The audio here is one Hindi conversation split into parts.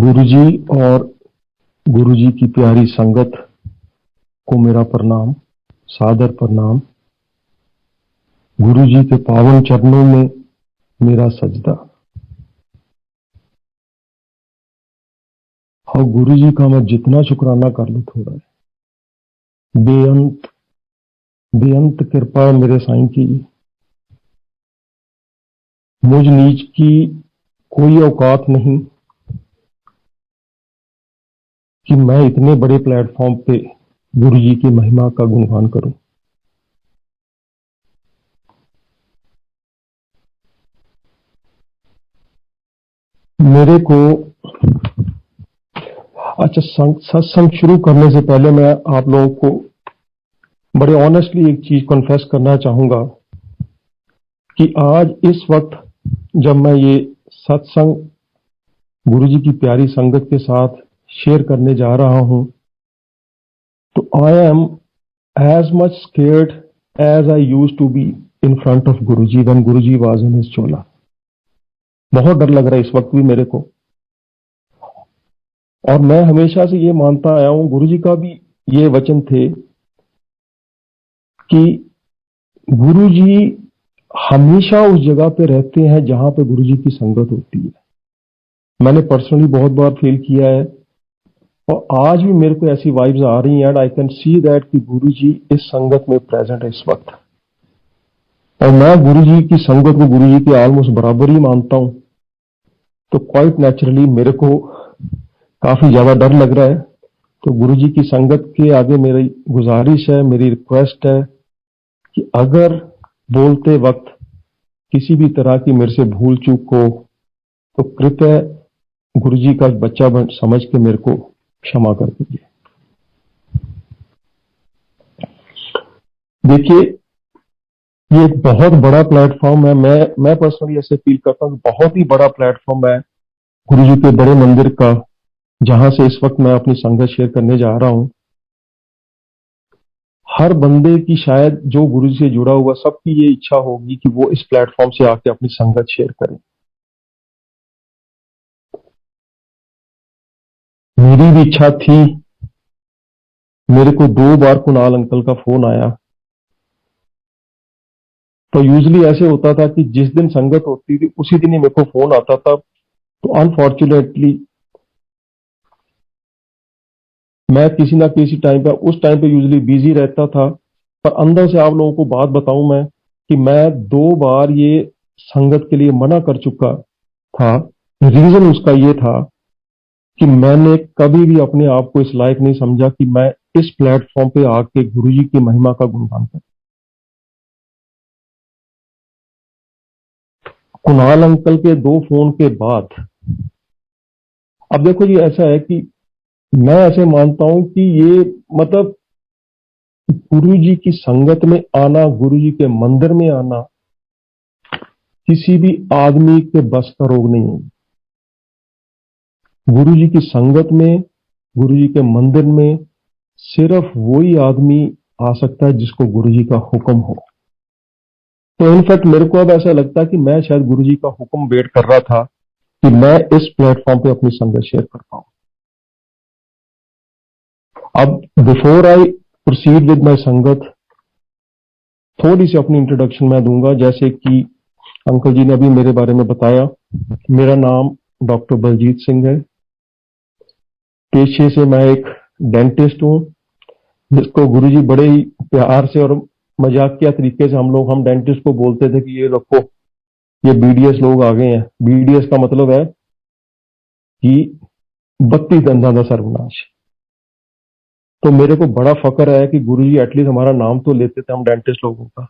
गुरुजी और गुरुजी की प्यारी संगत को मेरा प्रणाम, सादर प्रणाम। गुरुजी के पावन चरणों में मेरा सजदा। और गुरुजी का मैं जितना शुक्राना कर लूं थोड़ा है। बेअंत बेअंत कृपा मेरे साईं की। मुझ नीच की कोई औकात नहीं कि मैं इतने बड़े प्लेटफॉर्म पे गुरुजी की महिमा का गुणगान करूं। मेरे को अच्छा, सत्संग शुरू करने से पहले मैं आप लोगों को बड़े ऑनेस्टली एक चीज कन्फेस करना चाहूंगा कि आज इस वक्त जब मैं ये सत्संग गुरुजी की प्यारी संगत के साथ शेयर करने जा रहा हूं, तो I am as much scared as I used to be in front of Guruji when Guruji was in his चोला। बहुत डर लग रहा है इस वक्त भी मेरे को। और मैं हमेशा से ये मानता आया हूं, गुरुजी का भी ये वचन थे कि गुरुजी हमेशा उस जगह पे रहते हैं जहां पे गुरुजी की संगत होती है। मैंने पर्सनली बहुत बार फील किया है और आज भी मेरे को ऐसी वाइब्स आ रही हैं and I can see that कि गुरुजी इस संगत में प्रेजेंट है इस वक्त। और मैं गुरुजी की संगत को गुरुजी के ऑलमोस्ट बराबर ही मानता हूं, तो क्वाइट नेचुरली मेरे को काफी ज्यादा डर लग रहा है। तो गुरुजी की संगत के आगे मेरी गुजारिश है, मेरी रिक्वेस्ट है कि अगर बोलते वक्त किसी भी तरह की मेरे से भूल चूक हो तो कृपया गुरुजी का बच्चा समझ के मेरे को क्षमा कर दीजिए। देखिए, ये एक बहुत बड़ा प्लेटफॉर्म है। मैं पर्सनली ऐसे फील करता हूँ, बहुत ही बड़ा प्लेटफॉर्म है गुरुजी के बड़े मंदिर का, जहां से इस वक्त मैं अपनी संगत शेयर करने जा रहा हूं। हर बंदे की, शायद जो गुरुजी से जुड़ा हुआ, सबकी ये इच्छा होगी कि वो इस प्लेटफॉर्म से आके अपनी संगत शेयर करें। मेरी भी इच्छा थी। मेरे को 2 बार कुणाल अंकल का फोन आया। तो यूजली ऐसे होता था कि जिस दिन संगत होती थी उसी दिन ही मेरे को फोन आता था। तो अनफॉर्चुनेटली मैं किसी ना किसी टाइम पे, उस टाइम पे यूजली बिजी रहता था। पर अंदर से आप लोगों को बात बताऊं मैं कि मैं 2 बार ये संगत के लिए मना कर चुका था। रीजन उसका ये था कि मैंने कभी भी अपने आप को इस लायक नहीं समझा कि मैं इस प्लेटफॉर्म पे आके गुरुजी की महिमा का गुणगान करूं। कुणाल अंकल के 2 फोन के बाद, अब देखो ये ऐसा है कि मैं ऐसे मानता हूं कि ये मतलब गुरुजी की संगत में आना, गुरुजी के मंदिर में आना किसी भी आदमी के बस का रोग नहीं है। गुरुजी की संगत में, गुरुजी के मंदिर में सिर्फ वही आदमी आ सकता है जिसको गुरुजी का हुक्म हो। तो इनफैक्ट मेरे को अब ऐसा लगता है कि मैं शायद गुरुजी का हुक्म वेट कर रहा था कि मैं इस प्लेटफॉर्म पे अपनी संगत शेयर कर पाऊं। अब before I proceed with my संगत, थोड़ी सी अपनी इंट्रोडक्शन मैं दूंगा। जैसे कि अंकल जी ने अभी मेरे बारे में बताया, मेरा नाम डॉक्टर बलजीत सिंह है। पेशे से मैं एक डेंटिस्ट हूं, जिसको गुरुजी बड़े ही प्यार से और मजाकिया तरीके से हम डेंटिस्ट को बोलते थे कि ये रखो, ये बीडीएस लोग आ गए हैं। बीडीएस का मतलब है कि 32 दंदा का सर्वनाश। तो मेरे को बड़ा फक्र है कि गुरुजी एटलीस्ट हमारा नाम तो लेते थे हम डेंटिस्ट लोगों का।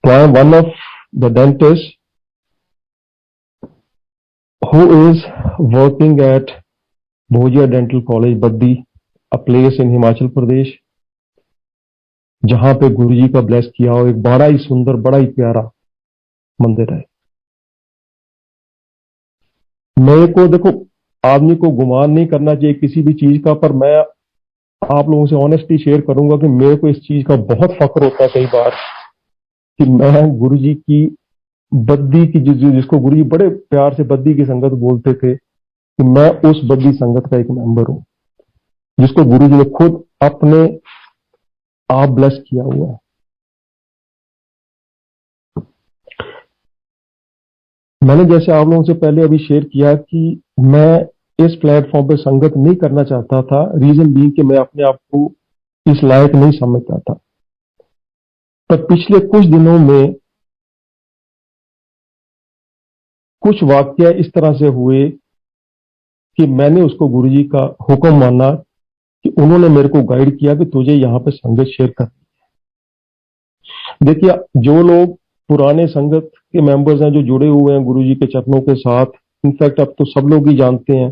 तो I am one of the dentist who is working at Bhojia dental college Baddi, a place in Himachal Pradesh, जहां पे गुरुजी का ब्लेस किया हो एक बड़ा ही सुंदर, बड़ा ही प्यारा मंदिर है। मेरे को देखो, आदमी को गुमान नहीं करना चाहिए किसी भी चीज का, पर मैं आप लोगों से ऑनेस्टली शेयर करूंगा कि मेरे को इस चीज का बहुत फक्र होता है कई बार कि मैं गुरुजी की बद्दी की, जिसको गुरुजी बड़े प्यार से बद्दी की संगत बोलते थे, कि मैं उस बद्दी संगत का एक मेंबर हूं जिसको गुरु जी ने खुद अपने आप ब्लेस किया हुआ है। मैंने जैसे आप लोगों से पहले अभी शेयर किया कि मैं इस प्लेटफॉर्म पे संगत नहीं करना चाहता था, रीजन बीइंग कि मैं अपने आप को इस लायक नहीं समझता था। पर पिछले कुछ दिनों में कुछ वाकया इस तरह से हुए कि मैंने उसको गुरुजी का हुक्म माना कि उन्होंने मेरे को गाइड किया कि तुझे यहाँ पे संगत शेयर कर। देखिए, जो लोग पुराने संगत के मेंबर्स हैं जो जुड़े हुए हैं गुरुजी के चरणों के साथ, इनफैक्ट अब तो सब लोग ही जानते हैं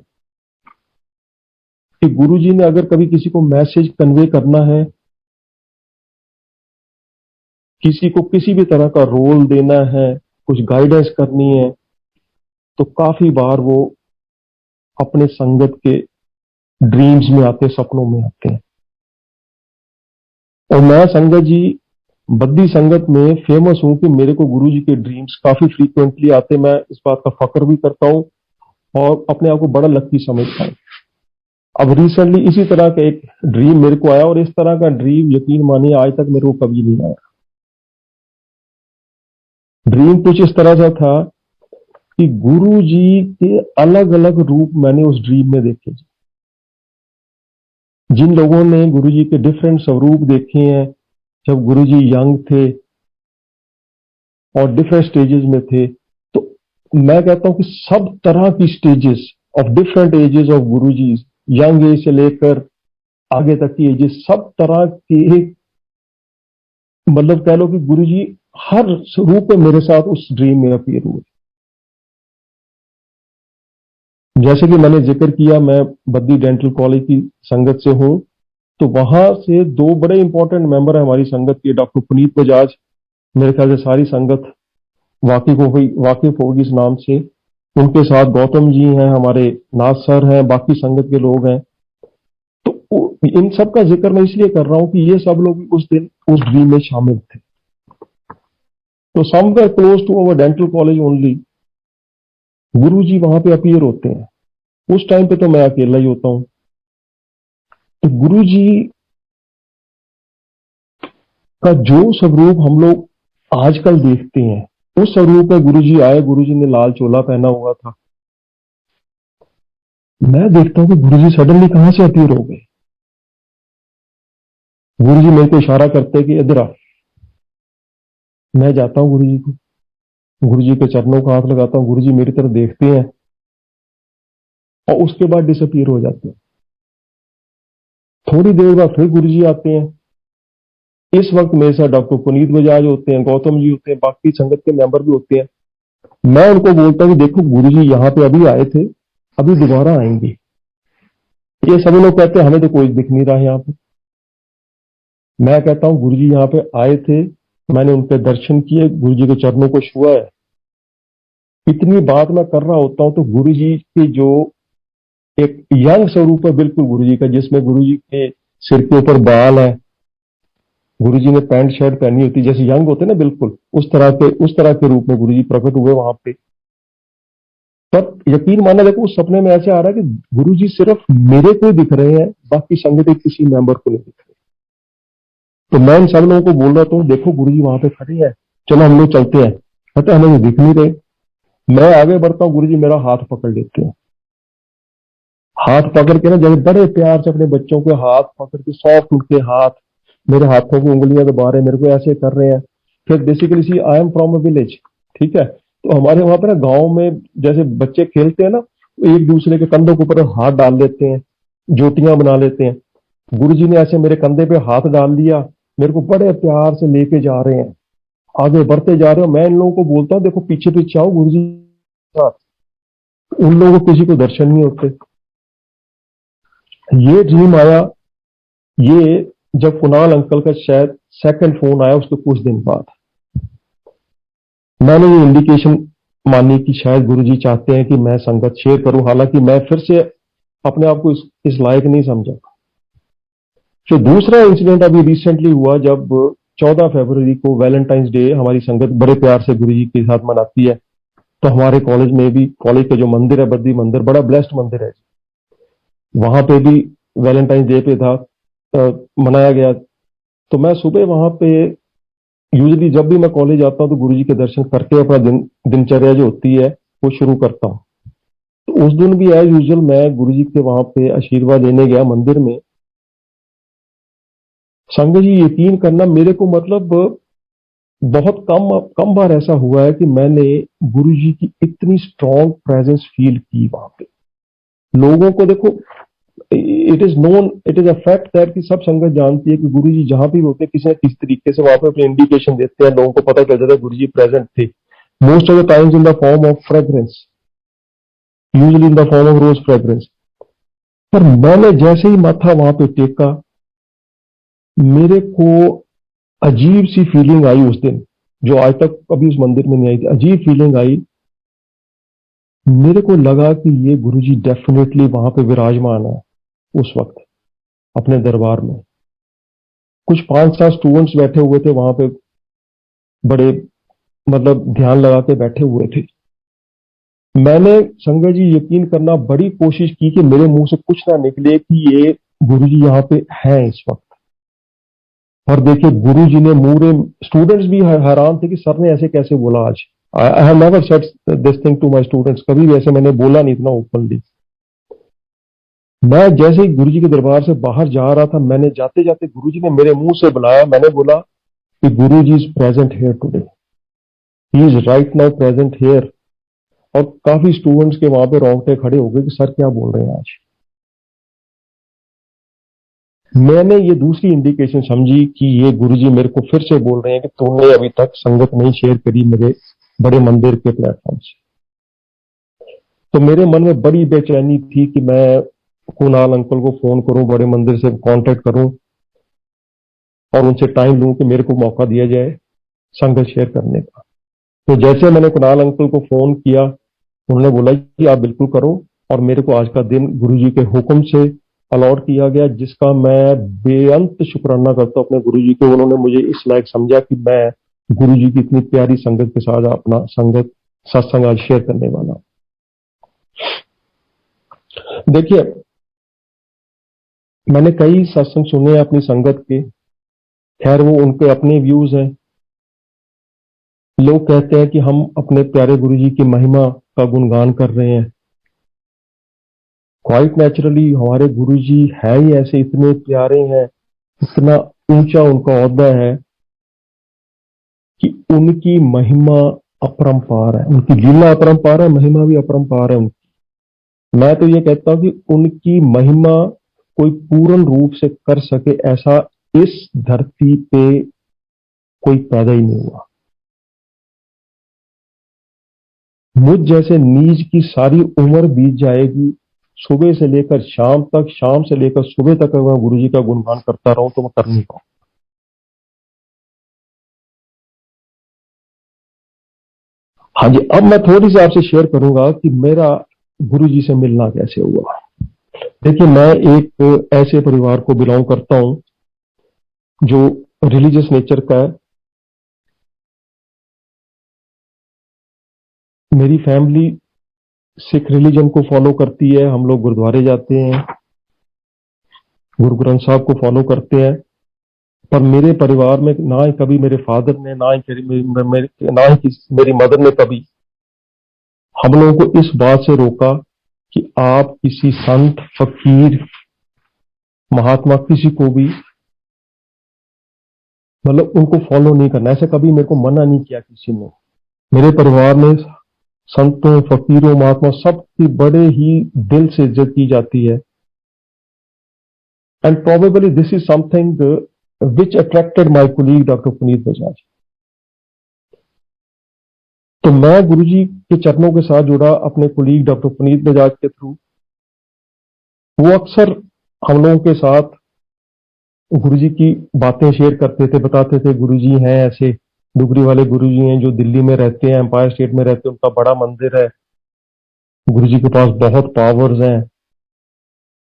कि गुरुजी ने अगर कभी किसी को मैसेज कन्वे करना है, किसी को किसी भी तरह का रोल देना है, कुछ गाइडेंस करनी है, तो काफी बार वो अपने संगत के ड्रीम्स में आते, सपनों में आते हैं। और मैं संगत जी बद्दी संगत में फेमस हूं कि मेरे को गुरुजी के ड्रीम्स काफी फ्रीक्वेंटली आते। मैं इस बात का फक्र भी करता हूं और अपने आप को बड़ा लकी समझता हूं। अब रिसेंटली इसी तरह का एक ड्रीम मेरे को आया और इस तरह का ड्रीम यकीन मानिए आज तक मेरे को कभी नहीं आया। ड्रीम कुछ इस तरह से था कि गुरुजी के अलग अलग रूप मैंने उस ड्रीम में देखे। जिन लोगों ने गुरुजी के डिफरेंट स्वरूप देखे हैं जब गुरुजी यंग थे और डिफरेंट स्टेजेस में थे, तो मैं कहता हूं कि सब तरह की stages of different ages of Guruji, young age से लेकर आगे तक की एजेस, सब तरह के, मतलब कह लो कि गुरुजी हर रूप में मेरे साथ उस ड्रीम में अपीयर हुए। जैसे कि मैंने जिक्र किया, मैं बद्दी डेंटल कॉलेज की संगत से हूं, तो वहां से दो बड़े इंपॉर्टेंट मेंबर है हमारी संगत के, डॉक्टर पुनीत बजाज, मेरे ख्याल से सारी संगत वाकिफ होगी इस नाम से। उनके साथ गौतम जी हैं, हमारे नाथ सर हैं, बाकी संगत के लोग हैं। तो इन सब का जिक्र मैं इसलिए कर रहा हूं कि ये सब लोग उस दिन उस ड्रीम में शामिल थे। तो somewhere close to our dental college only Guruji वहां पे अपीयर होते हैं। उस टाइम पे तो मैं अकेला ही होता हूं। तो गुरुजी का जो स्वरूप हम लोग आजकल देखते हैं, उस स्वरूप में गुरुजी आए। गुरुजी ने लाल चोला पहना हुआ था। मैं देखता हूं कि गुरुजी सडनली कहां से अपीयर हो गए। गुरुजी मेरे को इशारा करते कि इधर आ। मैं जाता हूं गुरुजी के चरणों का हाथ लगाता हूं। गुरुजी मेरी तरफ देखते हैं और उसके बाद डिसअपीयर हो जाते हैं। थोड़ी देर बाद फिर गुरुजी आते हैं। इस वक्त मेरे साथ डॉक्टर पुनीत बजाज होते हैं, गौतम जी होते हैं, बाकी संगत के मेंबर भी होते हैं। मैं उनको बोलता हूं कि देखो गुरुजी यहाँ पे अभी आए थे, अभी दोबारा आएंगे। ये सभी लोग कहते हैं हमें तो कोई दिख नहीं रहा है यहाँ पे। मैं कहता हूं गुरुजी यहाँ पे आए थे, मैंने उनके दर्शन किए, गुरुजी के चरणों को छुआ है। इतनी बात मैं कर रहा होता हूं तो गुरुजी की जो एक यंग स्वरूप है बिल्कुल गुरुजी का, जिसमें गुरुजी के सिर के ऊपर बाल है, गुरुजी ने पैंट शर्ट पहनी होती जैसे यंग होते ना, बिल्कुल उस तरह के रूप में गुरुजी प्रकट हुए वहां पे। पर यकीन माना, देखो उस सपने में ऐसे आ रहा है कि गुरुजी सिर्फ मेरे को दिख रहे हैं, बाकी संगत के किसी मेंबर को नहीं दिख रहे। तो मैं इन सब लोगों को बोल रहा था, देखो गुरुजी वहां पे खड़े हैं, चलो हम लोग चलते हैं। कहते हमें वो दिख नहीं रहे। मैं आगे बढ़ता हूँ, गुरुजी मेरा हाथ पकड़ लेते हैं। हाथ पकड़ के ना, जब बड़े प्यार से अपने बच्चों के हाथ पकड़ के, सॉफ्ट उनके हाथ, मेरे हाथों की उंगलियां दबा रहे हैं, मेरे को ऐसे कर रहे हैं। फिर basically see I am from a village, ठीक है। तो हमारे वहां पर ना गांव में जैसे बच्चे खेलते हैं ना, एक दूसरे के कंधों के ऊपर हाथ डाल लेते हैं, जोटियां बना लेते हैं। गुरुजी ने ऐसे मेरे कंधे पे हाथ डाल दिया, मेरे को बड़े प्यार से लेके जा रहे हैं, आगे बढ़ते जा रहे हो। मैं इन लोगों को बोलता हूँ देखो पीछे पीछे आओ गुरुजी के साथ। उन लोगों को किसी को दर्शन नहीं होते। ये ड्रीम आया, ये जब कुणाल अंकल का शायद सेकंड फोन आया उसके कुछ दिन बाद, मैंने ये इंडिकेशन मानी कि शायद गुरुजी चाहते हैं कि मैं संगत शेयर करूं। हालांकि मैं फिर से अपने आप को इस लायक नहीं समझा। फिर दूसरा इंसिडेंट अभी रिसेंटली हुआ, जब 14 फरवरी को वैलेंटाइंस डे हमारी संगत बड़े प्यार से गुरुजी के साथ मनाती है। तो हमारे कॉलेज में भी, कॉलेज के जो मंदिर है बद्री मंदिर, बड़ा ब्लेस्ड मंदिर है, वहां पे भी वैलेंटाइन डे पे था, मनाया गया। तो मैं सुबह वहां पे यूजली जब भी मैं कॉलेज आता हूँ तो गुरु जी के दर्शन करके अपना दिनचर्या जो होती है वो शुरू करता हूँ। तो उस दिन भी एज यूजल मैं गुरु जी के वहां पे आशीर्वाद लेने गया मंदिर में। संगत जी यकीन करना, मेरे को मतलब बहुत कम कम बार ऐसा हुआ है कि मैंने गुरु जी की इतनी स्ट्रॉन्ग प्रेजेंस फील की वहां पे। लोगों को देखो, it is known, it is a fact that कि सब संगत जानती है कि गुरु जी जहां भी होते हैं किसी न किस तरीके से वहां पे अपने इंडिकेशन देते हैं, लोगों को पता चल जाता है गुरु जी प्रेजेंट थे। Most of the times in the form of fragrance, usually in the form of rose fragrance. पर मैंने जैसे ही माथा वहां पे टेका, मेरे को अजीब सी फीलिंग आई उस दिन, जो आज तक कभी उस मंदिर में नहीं आई थी। अजीब फीलिंग आई, मेरे को लगा कि ये गुरुजी डेफिनेटली वहां पे विराजमान है उस वक्त अपने दरबार में। कुछ 5-7 स्टूडेंट्स बैठे हुए थे वहां पे, बड़े मतलब ध्यान लगा के बैठे हुए थे। मैंने, संगत जी यकीन करना, बड़ी कोशिश की कि मेरे मुंह से कुछ ना निकले कि ये गुरुजी यहाँ पे हैं इस वक्त। और देखिए गुरुजी ने मूरे, स्टूडेंट्स भी हैरान थे कि सर ने ऐसे कैसे बोला आज। I have never said this thing to my students, कभी भी ऐसे मैंने बोला नहीं इतना ओपनली। मैं जैसे ही गुरुजी के दरबार से बाहर जा रहा था, मैंने जाते जाते गुरुजी ने मेरे मुंह से बुलाया। मैंने बोला कि Guruji is present here today, he is right now present here. और काफी स्टूडेंट्स के वहां पे रोंगटे खड़े हो गए कि सर क्या बोल रहे हैं आज। मैंने ये दूसरी इंडिकेशन समझी कि ये गुरुजी मेरे को फिर से बोल रहे हैं कि तुमने अभी तक संगत नहीं शेयर करी मेरे बड़े मंदिर के प्लेटफॉर्म से। तो मेरे मन में बड़ी बेचैनी थी कि मैं कुणाल अंकल को फोन करूं, बड़े मंदिर से कांटेक्ट करूं और उनसे टाइम लूं कि मेरे को मौका दिया जाए संगत शेयर करने का। तो जैसे मैंने कुणाल अंकल को फोन किया, उन्होंने बोला कि आप बिल्कुल करो। और मेरे को आज का दिन गुरुजी के हुक्म से अलॉट किया गया, जिसका मैं बेअंत शुक्राना करता हूं अपने गुरुजी को। उन्होंने मुझे इस लायक समझा कि मैं गुरुजी की इतनी प्यारी संगत के साथ अपना संगत सत्संग आज शेयर करने वाला हूं। देखिए, मैंने कई सत्संग सुने हैं अपनी संगत के, खैर वो उनके अपने व्यूज हैं। लोग कहते हैं कि हम अपने प्यारे गुरुजी की महिमा का गुणगान कर रहे हैं। क्वाइट नेचुरली हमारे गुरुजी है ही ऐसे, इतने प्यारे हैं, इतना ऊंचा उनका ओहदा है कि उनकी महिमा अपरंपार है, उनकी लीला अपरंपार है, महिमा भी अपरंपार है उनकी। मैं तो ये कहता हूं कि उनकी महिमा कोई पूर्ण रूप से कर सके ऐसा इस धरती पे कोई पैदा ही नहीं हुआ। मुझ जैसे नीच की सारी उम्र बीत जाएगी, सुबह से लेकर शाम तक, शाम से लेकर सुबह तक अगर मैं गुरु जी का गुणगान करता रहूं तो मैं कर नहीं पाऊं। हाँ जी, अब मैं थोड़ी सी आपसे शेयर करूंगा कि मेरा गुरु जी से मिलना कैसे हुआ। देखिए, मैं एक ऐसे परिवार को बिलोंग करता हूं जो रिलीजियस नेचर का है। मेरी फैमिली सिख रिलीजन को फॉलो करती है, हम लोग गुरुद्वारे जाते हैं, गुरु ग्रंथ साहब को फॉलो करते हैं। पर मेरे परिवार में ना ही कभी मेरे फादर ने, ना ही मेरी मदर ने कभी हम लोगों को इस बात से रोका कि आप किसी संत, फकीर, महात्मा किसी को भी मतलब उनको फॉलो नहीं करना, ऐसा कभी मेरे को मना नहीं किया किसी ने। मेरे परिवार में संतों, फकीरों, महात्मा सबकी बड़े ही दिल से इज्जत की जाती है। And probably this is something which attracted my colleague doctor Puneet Bajaj. तो मैं गुरुजी के चरणों के साथ जुड़ा अपने कोलीग डॉक्टर पुनीत बजाज के थ्रू। वो अक्सर हम लोगों के साथ गुरुजी की बातें शेयर करते थे, बताते थे गुरुजी हैं ऐसे, डुगरी वाले गुरुजी हैं जो दिल्ली में रहते हैं, एम्पायर स्टेट में रहते हैं, उनका बड़ा मंदिर है, गुरुजी के पास बहुत पावर्स हैं,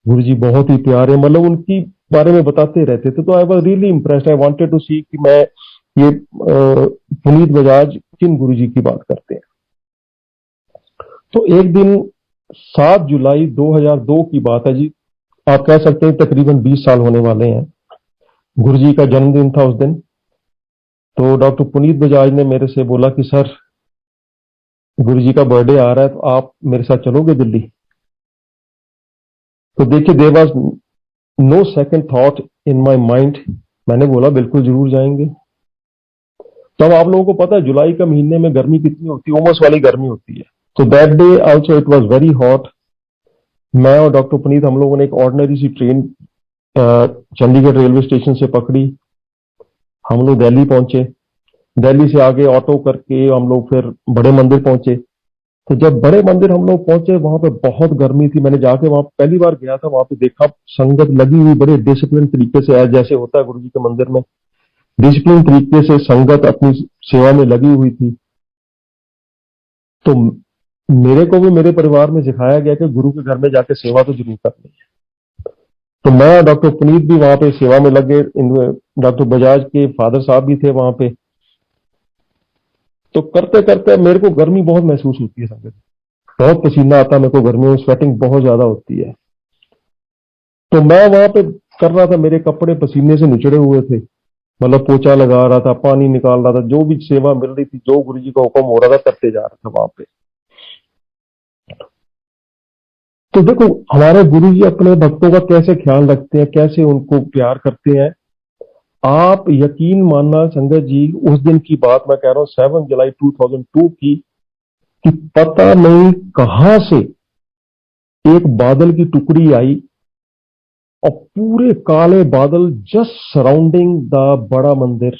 गुरुजी बहुत ही प्यारे, मतलब उनकी बारे में बताते रहते थे। तो I was really impressed, I wanted to see कि मैं ये पुनीत बजाज किन गुरुजी की बात करते हैं। तो एक दिन 7 जुलाई 2002 की बात है जी, आप कह सकते हैं तकरीबन 20 साल होने वाले हैं। गुरु जी का जन्मदिन था उस दिन। तो डॉक्टर पुनीत बजाज ने मेरे से बोला कि सर, गुरु जी का बर्थडे आ रहा है, तो आप मेरे साथ चलोगे दिल्ली? तो देखिए, there was no second thought in my mind. मैंने बोला बिल्कुल जरूर जाएंगे। तो अब आप लोगों को पता है जुलाई का महीने में गर्मी कितनी होती है, उमस वाली गर्मी होती है। तो that day also it was very hot. मैं और डॉक्टर पुनीत हम लोगों ने एक ऑर्डिनरी सी ट्रेन चंडीगढ़ रेलवे स्टेशन से पकड़ी। हम लोग दिल्ली पहुंचे। दिल्ली से आगे ऑटो करके हम लोग फिर बड़े मंदिर पहुंचे। तो जब बड़े मंदिर हम लोग पहुंचे, वहां पे बहुत गर्मी थी। मैंने जाके वहां पहली बार गया था, वहां पे देखा संगत लगी हुई बड़े डिसिप्लिन तरीके से, जैसे होता है गुरु जी के मंदिर में, डिसिप्लिन तरीके से संगत अपनी सेवा में लगी हुई थी। तो मेरे को भी मेरे परिवार में सिखाया गया कि गुरु के घर में जाके सेवा तो जरूर करनी है। तो मैं और डॉक्टर पुनीत भी वहां पे सेवा में लगे। डॉक्टर बजाज के फादर साहब भी थे वहां पे। तो करते करते मेरे को गर्मी बहुत महसूस होती है संगत, बहुत पसीना आता है मेरे को, गर्मियों में स्वेटिंग बहुत ज्यादा होती है। तो मैं वहां पे कर रहा था, मेरे कपड़े पसीने से निचड़े हुए थे, मतलब पोछा लगा रहा था, पानी निकाल रहा था, जो भी सेवा मिल रही थी, जो गुरु जी का हुक्म हो रहा था, करते जा रहा था वहां पे। तो देखो, हमारे गुरु जी अपने भक्तों का कैसे ख्याल रखते हैं, कैसे उनको प्यार करते हैं। आप यकीन मानना संगत जी, उस दिन की बात मैं कह रहा हूँ, 7 जुलाई 2002 की, कि पता नहीं कहां से एक बादल की टुकड़ी आई और पूरे काले बादल जस्ट सराउंडिंग द बड़ा मंदिर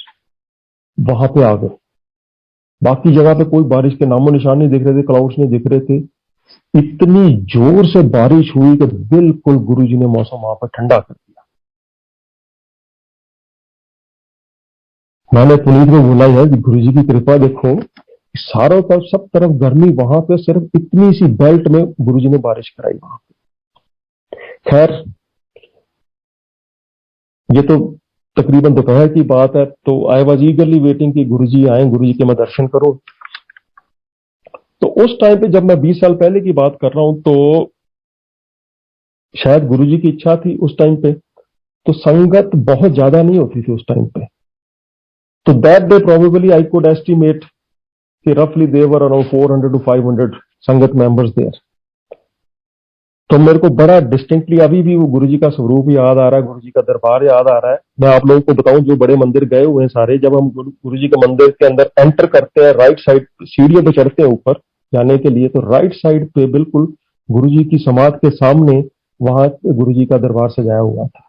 वहां पे आ गए। बाकी जगह पे कोई बारिश के नामो निशान नहीं दिख रहे थे, क्लाउड्स नहीं दिख रहे थे। इतनी जोर से बारिश हुई कि बिल्कुल गुरुजी ने मौसम वहां पर ठंडा कर दिया। मैंने पुनीत को बोला यार, गुरुजी की कृपा देखो, सारों तरफ सब तरफ गर्मी, वहां पे सिर्फ इतनी सी बेल्ट में गुरुजी ने बारिश कराई वहां पे। खैर, ये तो तकरीबन दोपहर की बात है। तो आई वॉज ईगरली वेटिंग कि गुरुजी आए, गुरुजी के मैं दर्शन करूं। तो उस टाइम पे, जब मैं 20 साल पहले की बात कर रहा हूं, तो शायद गुरुजी की इच्छा थी उस टाइम पे, तो संगत बहुत ज्यादा नहीं होती थी उस टाइम पे। तो that day probably I could estimate कि रफली देवर अराउंड 400 to 500 संगत मेंबर्स देयर। तो मेरे को बड़ा डिस्टिंक्टली अभी भी वो गुरुजी का स्वरूप याद आ रहा है, गुरुजी का दरबार याद आ रहा है। मैं आप लोगों को बताऊं, जो बड़े मंदिर गए हुए हैं सारे, जब हम गुरुजी के मंदिर के अंदर एंटर करते हैं, राइट साइड सीढ़ियों पे चढ़ते हैं ऊपर जाने के लिए, तो राइट साइड पे बिल्कुल गुरुजी की समाधि के सामने वहां गुरुजी का दरबार सजाया हुआ था।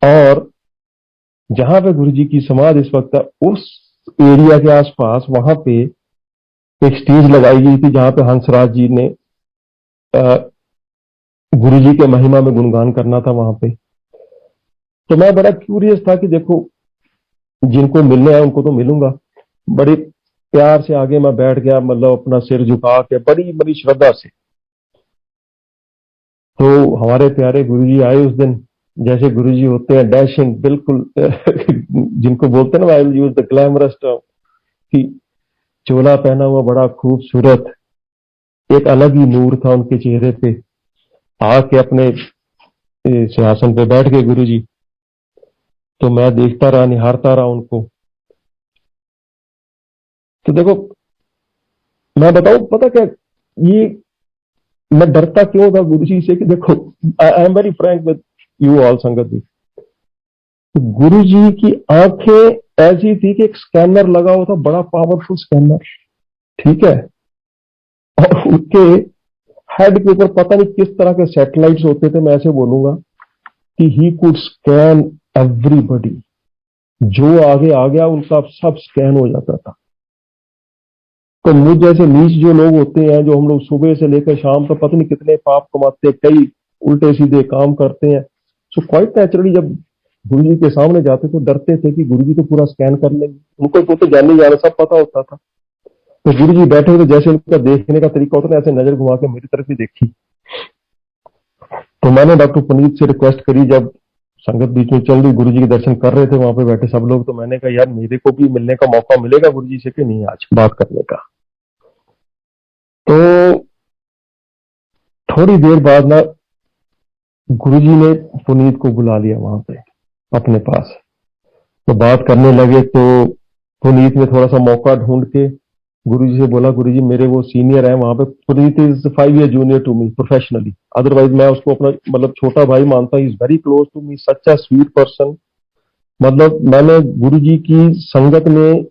और जहां पे गुरुजी की समाधि इस वक्त है, उस एरिया के आसपास वहां पे एक स्टेज लगाई गई थी, जहां पे हंसराज जी ने गुरु जी के महिमा में गुणगान करना था वहां पे। तो मैं बड़ा क्यूरियस था कि देखो, जिनको मिलने आए उनको तो मिलूंगा। बड़ी प्यार से आगे मैं बैठ गया, मतलब अपना सिर झुका के बड़ी बड़ी श्रद्धा से। तो हमारे प्यारे गुरु जी आए उस दिन। जैसे गुरु जी होते हैं, डैशिंग बिल्कुल जिनको बोलते हैं ना, I will use the glamorous term, कि चोला पहना हुआ, बड़ा खूबसूरत, एक अलग ही नूर था उनके चेहरे पे। आके अपने सिंहासन पे बैठ गए गुरु जी। तो मैं देखता रहा, निहारता रहा उनको। तो देखो, मैं बताऊं पता क्या, ये मैं डरता क्यों था गुरु जी से, कि देखो, I am very Frank with you all संगत जी। गुरु जी की आंखें ऐसी थी कि एक स्कैनर लगा हुआ था, बड़ा पावरफुल स्कैनर, ठीक है। और उनके हेड के ऊपर पता नहीं किस तरह के सैटेलाइट्स होते थे, मैं ऐसे बोलूंगा, कि ही कुड स्कैन एवरीबडी। जो आगे आ गया उनका सब स्कैन हो जाता था। तो मुझ जैसे नीच जो लोग होते हैं, जो हम लोग सुबह से लेकर शाम तक पता नहीं कितने पाप कमाते, कई उल्टे सीधे काम करते हैं, सो क्वाइट नेचुरली जब गुरु जी के सामने जाते तो डरते थे कि गुरु जी तो पूरा स्कैन कर लेंगे। उनको तो जाने जाना सब पता होता था। तो गुरु जी बैठे हुए, जैसे उनका देखने का तरीका होता था, ऐसे नजर घुमा के मेरी तरफ ही देखी। तो मैंने डॉक्टर पुनीत से रिक्वेस्ट करी, जब संगत बीच में चल रही, गुरु जी के दर्शन कर रहे थे वहां पे बैठे सब लोग, तो मैंने कहा यार, मेरे को भी मिलने का मौका मिलेगा गुरु जी से कि नहीं आज बात करने का। तो थोड़ी देर बाद ना गुरुजी ने पुनीत को बुला लिया वहां पे अपने पास। तो बात करने लगे तो पुनीत ने थोड़ा सा मौका ढूंढ के गुरुजी से बोला, गुरुजी मेरे वो सीनियर है वहां पे, Puneet is 5 year junior to me professionally, otherwise मैं उसको अपना मतलब छोटा भाई मानता हूँ। Is very close to me, such a sweet person. मतलब मैंने गुरुजी की संगत में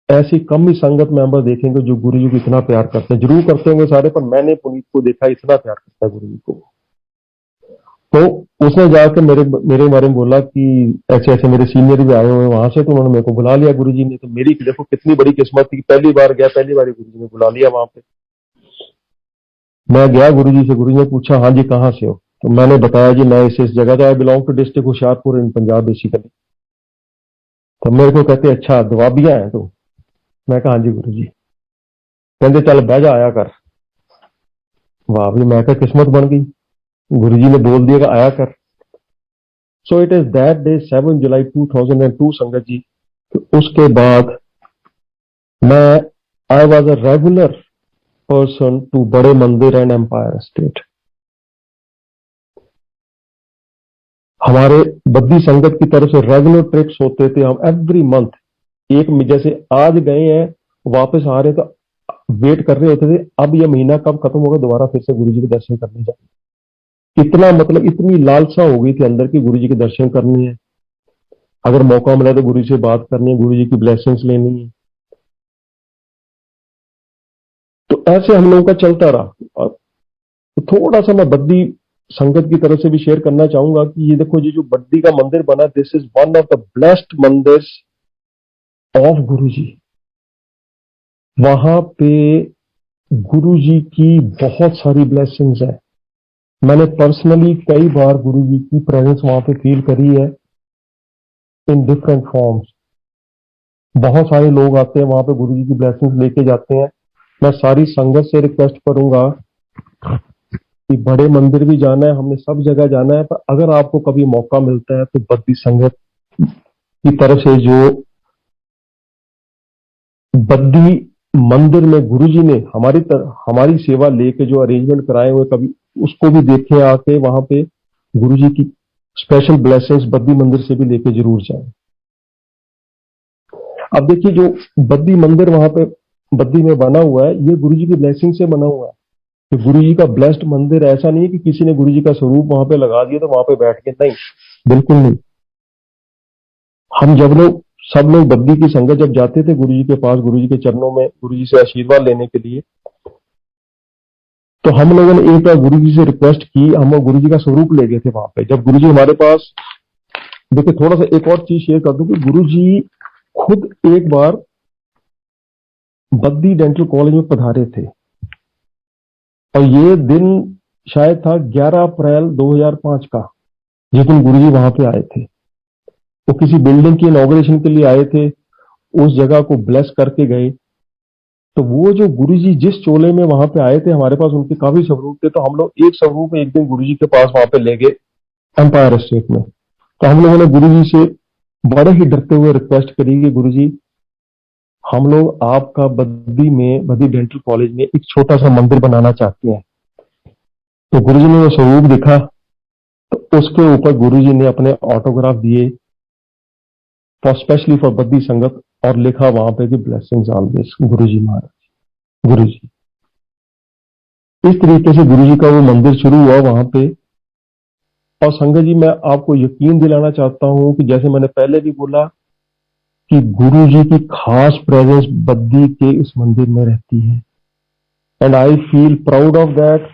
ऐसी कम ही संगत मेंबर देखेंगे जो गुरुजी को इतना प्यार करते हैं। जरूर करते होंगे सारे, पर मैंने पुनीत को देखा इतना प्यार करता है गुरुजी को। तो उसने जाकर मेरे मेरे बारे में बोला कि ऐसे ऐसे मेरे सीनियर भी आए हुए हैं वहां से, तो उन्होंने मेरे को बुला लिया गुरुजी ने। तो मेरी देखो कितनी बड़ी किस्मत थी, पहली बार गया, पहली बार गुरुजी ने बुला लिया वहां पे। मैं गया गुरुजी से, गुरुजी ने पूछा हाँ जी कहाँ से हो, तो मैंने बताया जी मैं इस जगह का, I belong to district Hoshiarpur in Punjab basically. तो मेरे को कहते अच्छा दुआबिया है तो। मैं कहा हाँ जी गुरुजी। कहते चल बह जा आया कर। वाह भी, मैं कहा किस्मत बन गई, गुरुजी ने बोल दिया कि आया कर। So it is that day 7 July 2002 sangat ji. उसके बाद मैं I was a regular person to Bade Mandir and empire state. हमारे बद्दी संगत की तरफ से रेगुलर ट्रिप्स होते थे, हम एवरी मंथ एक जैसे आज गए हैं वापस आ रहे तो वेट कर रहे होते थे अब यह महीना कब खत्म होगा, दोबारा फिर से गुरुजी के दर्शन करने जाए। इतना मतलब इतनी लालसा हो गई थी अंदर की गुरुजी के दर्शन करने हैं, अगर मौका मिला तो गुरुजी से बात करनी है, गुरुजी की ब्लेसिंग्स लेनी है। तो ऐसे हम लोगों का चलता रहा। और थोड़ा सा मैं बद्दी संगत की तरफ से भी शेयर करना चाहूंगा कि ये देखो ये जो बद्दी का मंदिर बना, this is one of the blessed मंदिर ऑफ गुरुजी। वहां पे गुरुजी की बहुत सारी ब्लेसिंग्स है। मैंने पर्सनली कई बार गुरुजी की प्रेजेंस वहां पे फील करी है इन डिफरेंट फॉर्म्स। बहुत सारे लोग आते हैं वहां पे गुरुजी की ब्लेसिंग्स लेके जाते हैं। मैं सारी संगत से रिक्वेस्ट करूंगा कि बड़े मंदिर भी जाना है, हमने सब जगह जाना है, पर अगर आपको कभी मौका मिलता है तो बद्दी संगत की तरफ से जो बद्दी मंदिर में गुरुजी ने हमारी सेवा लेके जो अरेंजमेंट कराए हुए, कभी उसको भी देखे आके वहां पे गुरुजी की स्पेशल ब्लेसिंग्स बद्दी मंदिर से भी लेके जरूर जाए। अब देखिए जो बद्दी मंदिर वहां पे बद्दी में बना हुआ है, ये गुरुजी की ब्लेसिंग से बना हुआ है। कि गुरुजी का ब्लेस्ड मंदिर ऐसा नहीं है कि किसी ने गुरुजी का स्वरूप वहां पे लगा दिया तो वहां पे बैठ के, नहीं, बिल्कुल नहीं। हम सब लोग बद्दी की संगत जब जाते थे गुरुजी के पास, गुरुजी के चरणों में गुरुजी से आशीर्वाद लेने के लिए, तो हम लोगों ने एक बार गुरुजी से रिक्वेस्ट की, हम गुरुजी का स्वरूप ले गए थे वहां पे। जब गुरुजी हमारे पास, देखिए थोड़ा सा एक और चीज शेयर कर दूं कि गुरुजी खुद एक बार बद्दी डेंटल कॉलेज में पधारे थे, और ये दिन शायद था 11 अप्रैल 2005 का, जिस दिन गुरुजी वहां पे आए थे। वो किसी बिल्डिंग की इनॉग्रेशन के लिए आए थे, उस जगह को ब्लेस करके गए। तो वो जो गुरुजी जिस चोले में वहां पे आए थे, हमारे पास उनके काफी स्वरूप थे, तो हम लोग एक स्वरूप एक दिन गुरुजी के पास वहां पे ले गए एम्पायर स्टेट में। तो हम लोगों ने गुरुजी से बड़े ही डरते हुए रिक्वेस्ट करी कि गुरुजी हम लोग आपका बद्दी डेंटल कॉलेज में एक छोटा सा मंदिर बनाना चाहते हैं। तो गुरुजी ने वो स्वरूप दिखा, तो उसके ऊपर गुरुजी ने अपने ऑटोग्राफ दिए फॉर स्पेशली फॉर बद्दी संगत, और लिखा वहां पे कि ब्लेसिंग्स ऑलवेज गुरुजी महाराज, गुरुजी। इस तरीके से गुरुजी का वो मंदिर शुरू हुआ वहां पे। और संगत जी मैं आपको यकीन दिलाना चाहता हूं कि जैसे मैंने पहले भी बोला कि गुरुजी की खास प्रेजेंस बद्दी के इस मंदिर में रहती है, and I feel proud of that.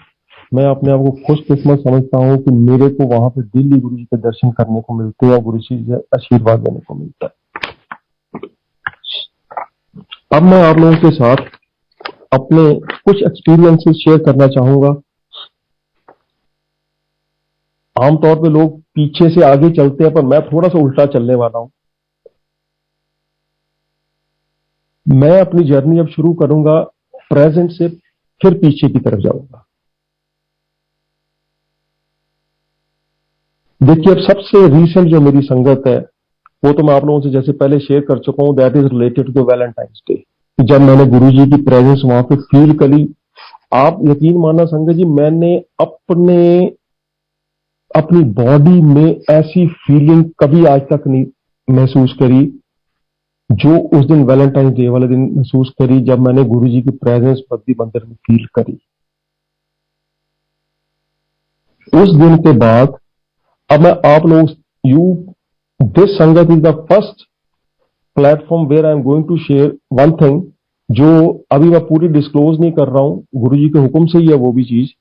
मैं अपने आप को खुशकिस्मत समझता हूं कि मेरे को वहां पे डेली गुरुजी के दर्शन करने को मिलते हैं, गुरुजी से आशीर्वाद लेने को मिलता है। अब मैं आप लोगों के साथ अपने कुछ एक्सपीरियंसेस शेयर करना चाहूंगा। आमतौर पे लोग पीछे से आगे चलते हैं, पर मैं थोड़ा सा उल्टा चलने वाला हूं। मैं अपनी जर्नी अब शुरू करूंगा प्रेजेंट से, फिर पीछे की तरफ जाऊंगा। देखिए अब सबसे रीसेंट जो मेरी संगत है वो तो मैं आप लोगों से जैसे पहले शेयर कर चुका हूं, that is related to Valentine's Day. जब मैंने गुरुजी की प्रेजेंस वहां पे फील करी आप यकीन मानना संगत जी, मैंने अपनी बॉडी में ऐसी फीलिंग कभी आज तक नहीं महसूस करी जो उस दिन वैलेंटाइन डे वाले दिन महसूस करी, जब मैंने गुरुजी की प्रेजेंस बद्दी मंदिर में फील करी। उस दिन के बाद अब मैं आप लोग you this sangat is the first platform where I am going to share one thing, जो अभी मैं पूरी डिस्क्लोज नहीं कर रहा हूं, गुरुजी के हुक्म से ही है वो भी चीज,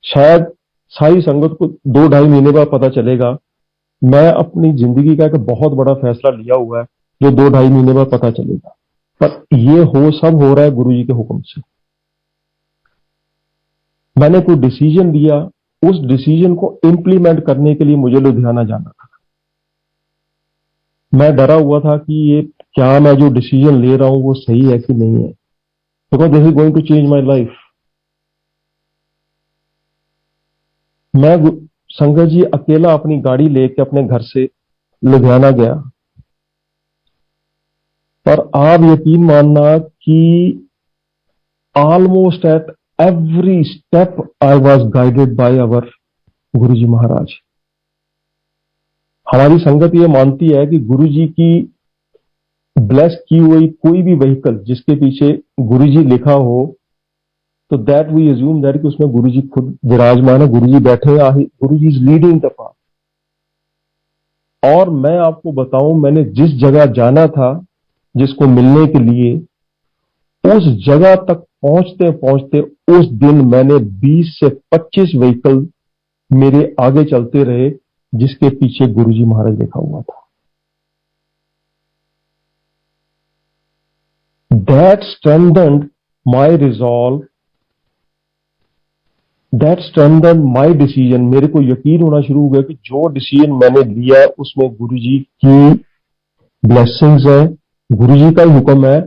शायद सारी संगत को 2-2.5 महीने बाद पता चलेगा। मैं अपनी जिंदगी का एक बहुत बड़ा फैसला लिया हुआ है जो 2-2.5 महीने बाद पता चलेगा, पर ये सब हो रहा है गुरुजी के हुक्म से। मैंने कोई डिसीजन लिया, उस डिसीजन को इम्प्लीमेंट करने के लिए मुझे लुधियाना जाना था। मैं डरा हुआ था कि ये क्या मैं जो डिसीजन ले रहा हूं वो सही है कि नहीं है, because this is going to change my life. मैं संगत जी अकेला अपनी गाड़ी लेके अपने घर से लुधियाना गया, पर आप यकीन मानना कि almost at every step I was guided by our Guruji Maharaj. हमारी संगत ये मानती है कि गुरुजी की ब्लेस की हुई कोई भी व्हीकल जिसके पीछे गुरुजी लिखा हो, तो दैट वी अज्यूम दैट कि उसमें गुरुजी खुद विराजमान है, गुरुजी बैठे हैं, गुरुजी इज लीडिंग द पाथ। और मैं आपको बताऊं, मैंने जिस जगह जाना था जिसको मिलने के लिए, उस जगह तक पहुंचते पहुंचते उस दिन मैंने 20 से 25 व्हीकल मेरे आगे चलते रहे जिसके पीछे गुरुजी महाराज लिखा हुआ था। That strengthened my resolve, that strengthened my decision. मेरे को यकीन होना शुरू हो गया कि जो डिसीजन मैंने लिया है उसमें गुरुजी की ब्लेसिंग्स है, गुरुजी का ही हुक्म है,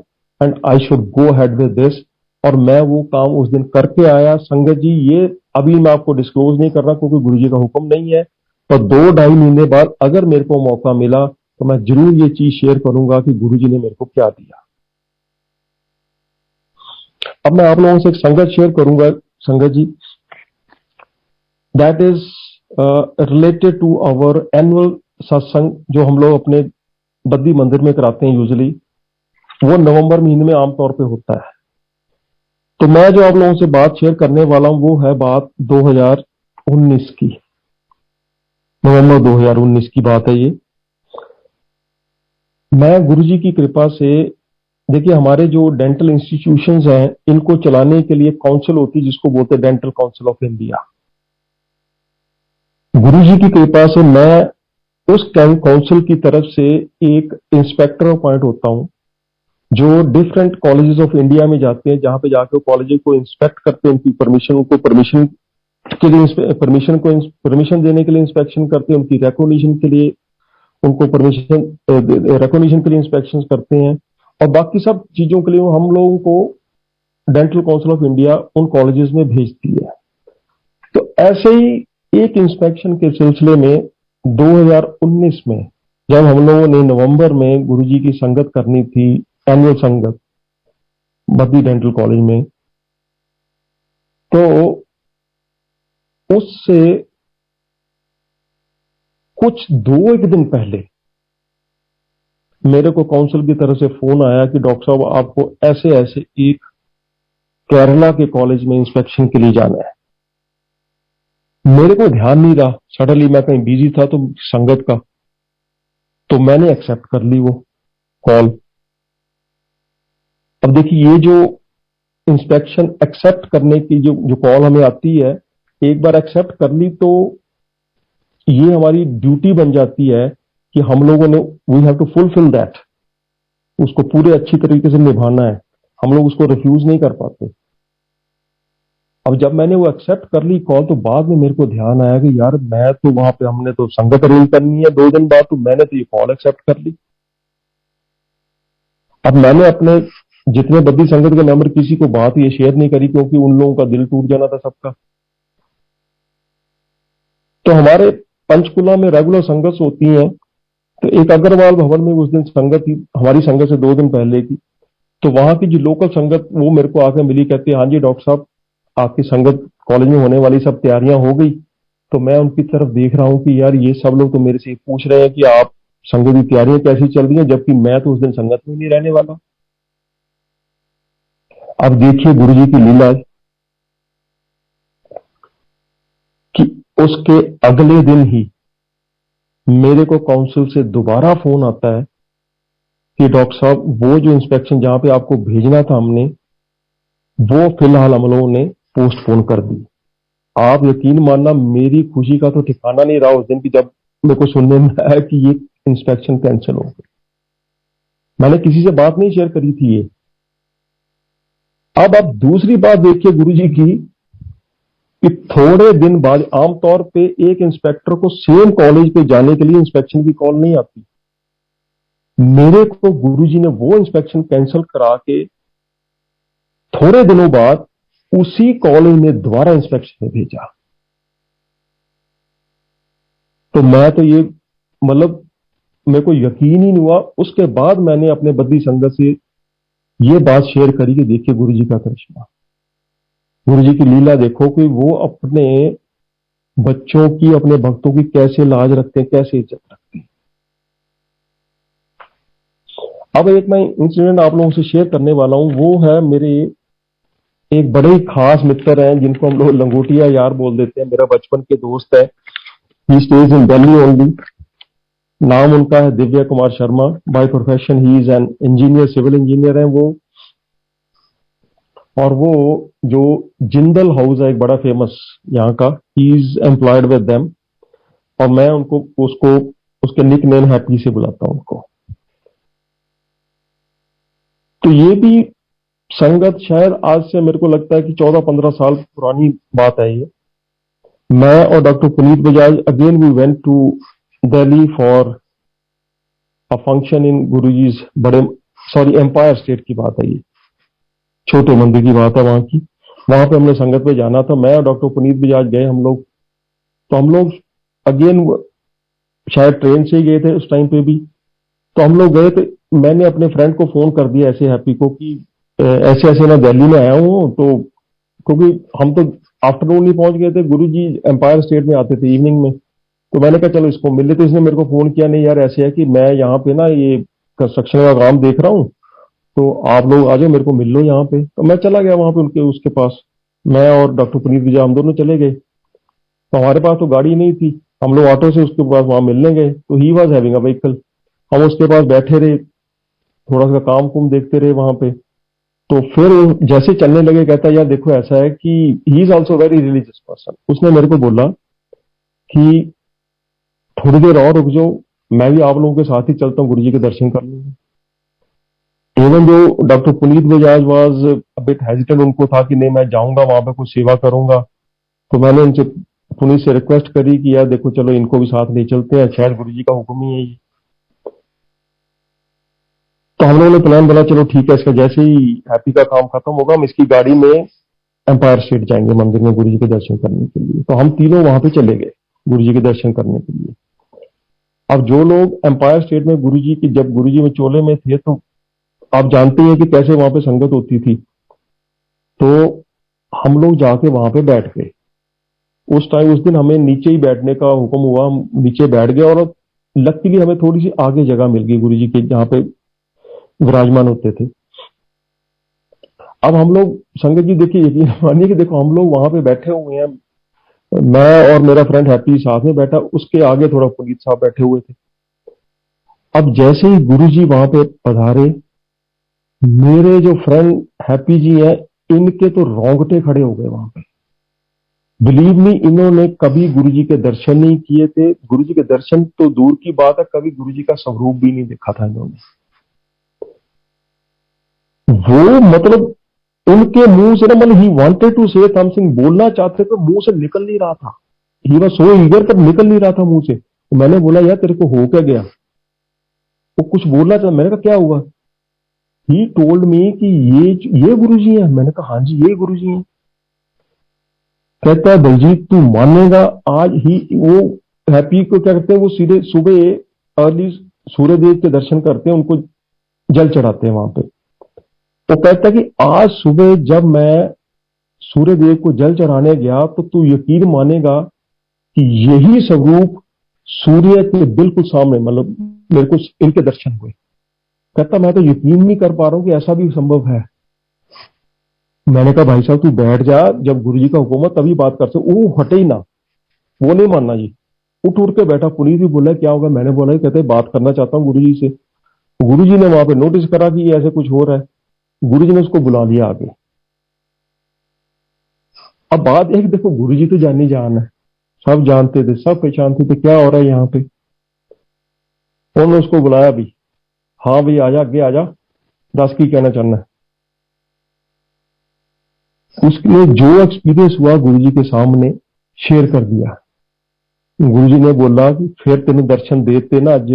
and I should go head with this. और मैं वो काम उस दिन करके आया। संगत जी ये अभी मैं आपको डिस्क्लोज नहीं कर रहा क्योंकि गुरुजी का हुक्म नहीं है, तो 2-2.5 महीने बाद अगर मेरे को मौका मिला तो मैं जरूर ये चीज शेयर करूंगा कि गुरुजी ने मेरे को क्या दिया। अब मैं आप लोगों से एक संगत शेयर करूंगा संगत जी, that is related to our annual satsang जो हम लोग अपने बद्दी मंदिर में कराते हैं यूजुअली, वो नवंबर महीने में आमतौर पे होता है। तो मैं जो आप लोगों से बात शेयर करने वाला हूं वो है बात 2019 की, नवंबर 2019 की बात है ये। मैं गुरुजी की कृपा से, देखिए हमारे जो डेंटल इंस्टीट्यूशंस हैं इनको चलाने के लिए काउंसिल होती है जिसको बोलते हैं डेंटल काउंसिल ऑफ इंडिया। गुरुजी की कृपा से मैं उस काउंसिल की तरफ से एक इंस्पेक्टर अपॉइंट होता हूं जो डिफरेंट कॉलेजेस ऑफ इंडिया में जाते हैं, जहां पे जाकर कॉलेज को इंस्पेक्ट करते हैं, उनकी परमिशन के लिए परमिशन देने के लिए इंस्पेक्शन करते हैं, उनकी रिकॉग्निशन के लिए उनको रिकॉग्निशन के लिए इंस्पेक्शन करते हैं, और बाकी सब चीजों के लिए हम लोगों को डेंटल काउंसिल ऑफ इंडिया उन कॉलेजेस में भेजती है। तो ऐसे ही एक इंस्पेक्शन के सिलसिले में 2019 में जब हम लोगों ने नवंबर में गुरुजी की संगत करनी थी, एनुअल संगत बद्दी डेंटल कॉलेज में, तो उससे कुछ 2-1 दिन पहले मेरे को काउंसिल की तरफ से फोन आया कि डॉक्टर साहब आपको ऐसे ऐसे एक केरला के कॉलेज में इंस्पेक्शन के लिए जाना है। मेरे को ध्यान नहीं रहा, सडनली मैं कहीं बिजी था तो संगत का, तो मैंने एक्सेप्ट कर ली वो कॉल। अब देखिए ये जो इंस्पेक्शन एक्सेप्ट करने की जो कॉल हमें आती है, एक बार एक्सेप्ट कर ली तो ये हमारी ड्यूटी बन जाती है कि हम लोगों ने we have to fulfil that, उसको पूरे अच्छी तरीके से निभाना है, हम लोग उसको रिफ्यूज नहीं कर पाते। अब जब मैंने वो एक्सेप्ट कर ली कॉल, तो बाद में मेरे को ध्यान आया कि यार मैं तो वहां पे हमने तो संगत अरेंज करनी है 2 दिन बाद, तो मैंने तो ये कॉल एक्सेप्ट कर ली। अब मैंने अपने जितने बद्दी संगत के मेंबर किसी को बात ये शेयर नहीं करी क्योंकि उन लोगों का दिल टूट जाना था सबका। तो हमारे पंचकुला में रेगुलर संगत होती हैं, तो एक अग्रवाल भवन में उस दिन संगत थी, हमारी संगत से 2 दिन पहले की। तो वहां की जो लोकल संगत वो मेरे को आके मिली, कहती है हाँ जी डॉक्टर साहब आपकी संगत कॉलेज में होने वाली सब तैयारियां हो गई, तो मैं उनकी तरफ देख रहा हूं कि यार ये सब लोग तो मेरे से पूछ रहे हैं कि आप संगत की तैयारियां कैसी चल रही हैं, जबकि मैं तो उस दिन संगत में नहीं रहने वाला। अब देखिए गुरु जी की लीला कि उसके अगले दिन ही मेरे को काउंसिल से दोबारा फोन आता है कि डॉक्टर साहब वो जो इंस्पेक्शन जहां पे आपको भेजना था हमने, वो फिलहाल हम लोगों ने पोस्टपोन कर दी। आप यकीन मानना मेरी खुशी का तो ठिकाना नहीं रहा उस दिन की जब मेरे को सुनने में आया कि ये इंस्पेक्शन कैंसिल हो गई। मैंने किसी से बात नहीं शेयर करी थी ये। अब आप दूसरी बात देखिए गुरुजी की कि थोड़े दिन बाद आमतौर पे एक इंस्पेक्टर को सेम कॉलेज पे जाने के लिए इंस्पेक्शन की कॉल नहीं आती। मेरे को गुरुजी ने वो इंस्पेक्शन कैंसिल करा के थोड़े दिनों बाद उसी कॉलेज में दोबारा इंस्पेक्शन में भेजा। तो मैं तो ये मतलब मेरे को यकीन ही नहीं हुआ। उसके बाद मैंने अपने बद्री संगत से ये बात शेयर करी कि देखिए गुरुजी का करिश्मा, गुरुजी की लीला देखो कि वो अपने बच्चों की, अपने भक्तों की कैसे लाज रखते हैं, कैसे इज्जत रखते हैं। अब एक मैं इंसिडेंट आप लोगों से शेयर करने वाला हूं। वो है मेरे एक बड़े ही खास मित्र हैं जिनको हम लोग लंगोटिया यार बोल देते हैं। मेरा बचपन के दोस्त है। He stays in Delhi only. नाम उनका है Divya Kumar Sharma. By profession he is an engineer, civil engineer है वो। और वो जो जिंदल हाउस है एक बड़ा फेमस यहाँ का, he is employed with them. और मैं उनको उसको उसके निक नेम हैप्पी से बुलाता हूं उनको। तो ये भी संगत शायद आज से मेरे को लगता है कि 14-15 साल पुरानी बात है ये। मैं और doctor Puneet Bajaj again we went to Delhi for a function in Guruji's Bade, sorry empire state की बात है ये, छोटे मंदिर की बात है वहां की। वहां पे हमने संगत पे जाना था। मैं और डॉक्टर पुनीत बजाज गए हम लोग। तो हम लोग अगेन शायद ट्रेन से ही गए थे उस टाइम पे भी। तो हम लोग गए थे। मैंने अपने फ्रेंड को फोन कर दिया ऐसे हैप्पी को कि ऐसे ऐसे मैं दिल्ली में आया हूँ। तो क्योंकि हम तो आफ्टरनून ही पहुंच गए थे, गुरुजी एम्पायर स्टेट में आते थे इवनिंग में। तो मैंने कहा चलो इसको मिल लेते। इसने मेरे को फोन किया, नहीं यार ऐसे है कि मैं यहाँ पे ना ये कंस्ट्रक्शन का काम देख रहा हूँ, तो आप लोग आ जाओ मेरे को मिल लो यहाँ पे। तो मैं चला गया वहां पे उनके उसके पास। मैं और डॉक्टर पुनीत विजय हम दोनों चले गए। तो हमारे पास तो गाड़ी नहीं थी, हम लोग ऑटो से उसके पास वहां मिलने गए। तो he was having a vehicle. हम उसके पास बैठे रहे, थोड़ा सा काम कुम देखते रहे वहां पे। तो फिर वो जैसे चलने लगे कहता यार देखो ऐसा है कि he is also very religious person. उसने मेरे को बोला कि थोड़ी देर और रुक जाओ, मैं भी आप लोगों के साथ ही चलता हूँ, गुरुजी के दर्शन कर लूंगा। इवन जो doctor Puneet Bajaj was bit hesitant, उनको था कि नहीं मैं जाऊंगा वहां पे कुछ सेवा करूंगा। तो मैंने उनसे पुनीत से रिक्वेस्ट करी कि यार देखो चलो इनको भी साथ ले चलते हैं, शायद गुरुजी का हुक्म ही है ये। तो हम लोगों ने प्लान बना, चलो ठीक है, इसका जैसे ही हैप्पी का काम खत्म होगा हम इसकी गाड़ी में एम्पायर स्टेट जाएंगे मंदिर में गुरुजी के दर्शन करने के लिए। तो हम तीनों वहां पे चले गए गुरुजी के दर्शन करने के लिए। अब जो लोग एम्पायर स्टेट में गुरुजी की, जब गुरुजी में चोले में थे, तो आप जानते हैं कि कैसे वहां पे संगत होती थी। तो हम लोग जाके वहां पे बैठ गए। उस दिन हमें नीचे ही बैठने का हुक्म हुआ, हम नीचे बैठ गए। और लकीली हमें थोड़ी सी आगे जगह मिल गई गुरुजी के जहाँ पे विराजमान होते थे। अब हम लोग संगत जी देखिए, यकीन मानिए कि देखो हम लोग वहां पे बैठे हुए हैं, मैं और मेरा फ्रेंड हैप्पी साथ में बैठा, उसके आगे थोड़ा पुनीत साहब बैठे हुए थे। अब जैसे ही गुरुजी वहां पे पधारे, मेरे जो फ्रेंड हैप्पी जी हैं, इनके तो रोंगटे खड़े हो गए वहां पे। बिलीव मी, इन्होंने कभी गुरुजी के दर्शन नहीं किए थे। गुरुजी के दर्शन तो दूर की बात है, कभी गुरुजी का स्वरूप भी नहीं देखा था इन्होंने। वो मतलब उनके मुंह से ना, मतलब he wanted to say something, बोलना चाहते थे, मुंह से निकल नहीं रहा था। ही वाज सो ईगर, पर निकल नहीं रहा था मुंह से। तो मैंने बोला यार तेरे को हो क्या गया? वो कुछ बोलना चाहा। मैंने कहा क्या हुआ? ही टोल्ड मी कि ये गुरुजी हैं। मैंने कहा हाँ जी ये गुरुजी हैं। कहता है बलजीत तू मानेगा, आज ही वो हैप्पी को क्या करते हैं, वो सीधे सुबह अर्ली सूर्य देव के दर्शन करते हैं, उनको जल चढ़ाते हैं वहां पे। तो कहता है कि आज सुबह जब मैं सूर्य देव को जल चढ़ाने गया तो तू यकीन मानेगा कि यही स्वरूप सूर्य के बिल्कुल सामने, मतलब मेरे को इनके दर्शन हुए। कहता मैं तो यकीन नहीं कर पा रहा हूं कि ऐसा भी संभव है। मैंने कहा भाई साहब तू बैठ जा, जब गुरु जी का हुक्म है तभी बात कर सकते। वो हटे ही ना, वो नहीं मानना जी। उठ के बैठा। पुनीत भी बोला क्या होगा, मैंने बोला कहते बात करना चाहता हूँ गुरु जी से। गुरु जी ने वहां पे नोटिस करा कि ऐसे कुछ हो रहा है। गुरु जी ने उसको बुला लिया आगे। अब बात एक देखो, गुरु जी तो जानी जान है, सब जानते थे, सब पहचानते थे क्या हो रहा है यहाँ पे। उन्होंने उसको बुलाया भी, हाँ भाई आजा, आगे आजा, दस की कहना चाहना है। उसने जो एक्सपीरियंस हुआ गुरु जी के सामने शेयर कर दिया। गुरु जी ने बोला कि फिर तेने दर्शन देते ना अज,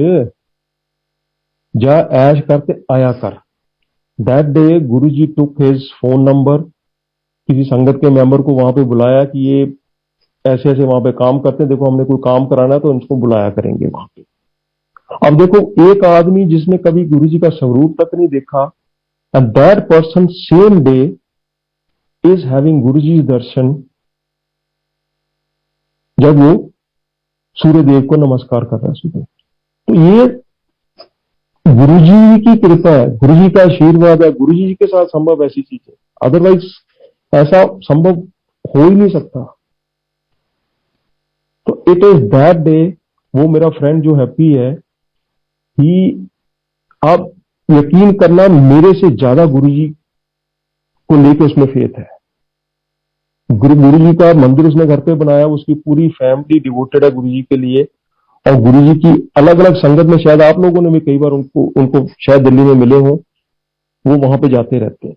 जा ऐश करते आया कर। That day Guru ji took his phone number, किसी संगत के मेंबर को वहां पे बुलाया कि ये ऐसे ऐसे वहां पे काम करते हैं, देखो हमने कोई काम कराना है तो इनको बुलाया करेंगे वहां पे। अब देखो एक आदमी जिसने कभी गुरु जी का स्वरूप तक नहीं देखा, and that person same day is having गुरु जी दर्शन, जब वो सूर्य देव को नमस्कार कर रहा है सुबह। तो ये गुरु जी की कृपा है, गुरु जी का आशीर्वाद है, गुरु जी के साथ संभव ऐसी चीज है, अदरवाइज ऐसा संभव हो ही नहीं सकता। तो इट इज दैट डे, वो मेरा फ्रेंड जो हैप्पी है, ही, आप यकीन करना मेरे से ज्यादा गुरु जी को लेकर उसमें फेथ है। गुरु जी का मंदिर उसने घर पे बनाया, उसकी पूरी फैमिली डिवोटेड है गुरु जी के लिए। और गुरु जी की अलग अलग संगत में, शायद आप लोगों ने भी कई बार उनको उनको शायद दिल्ली में मिले हो, वो वहां पे जाते रहते हैं।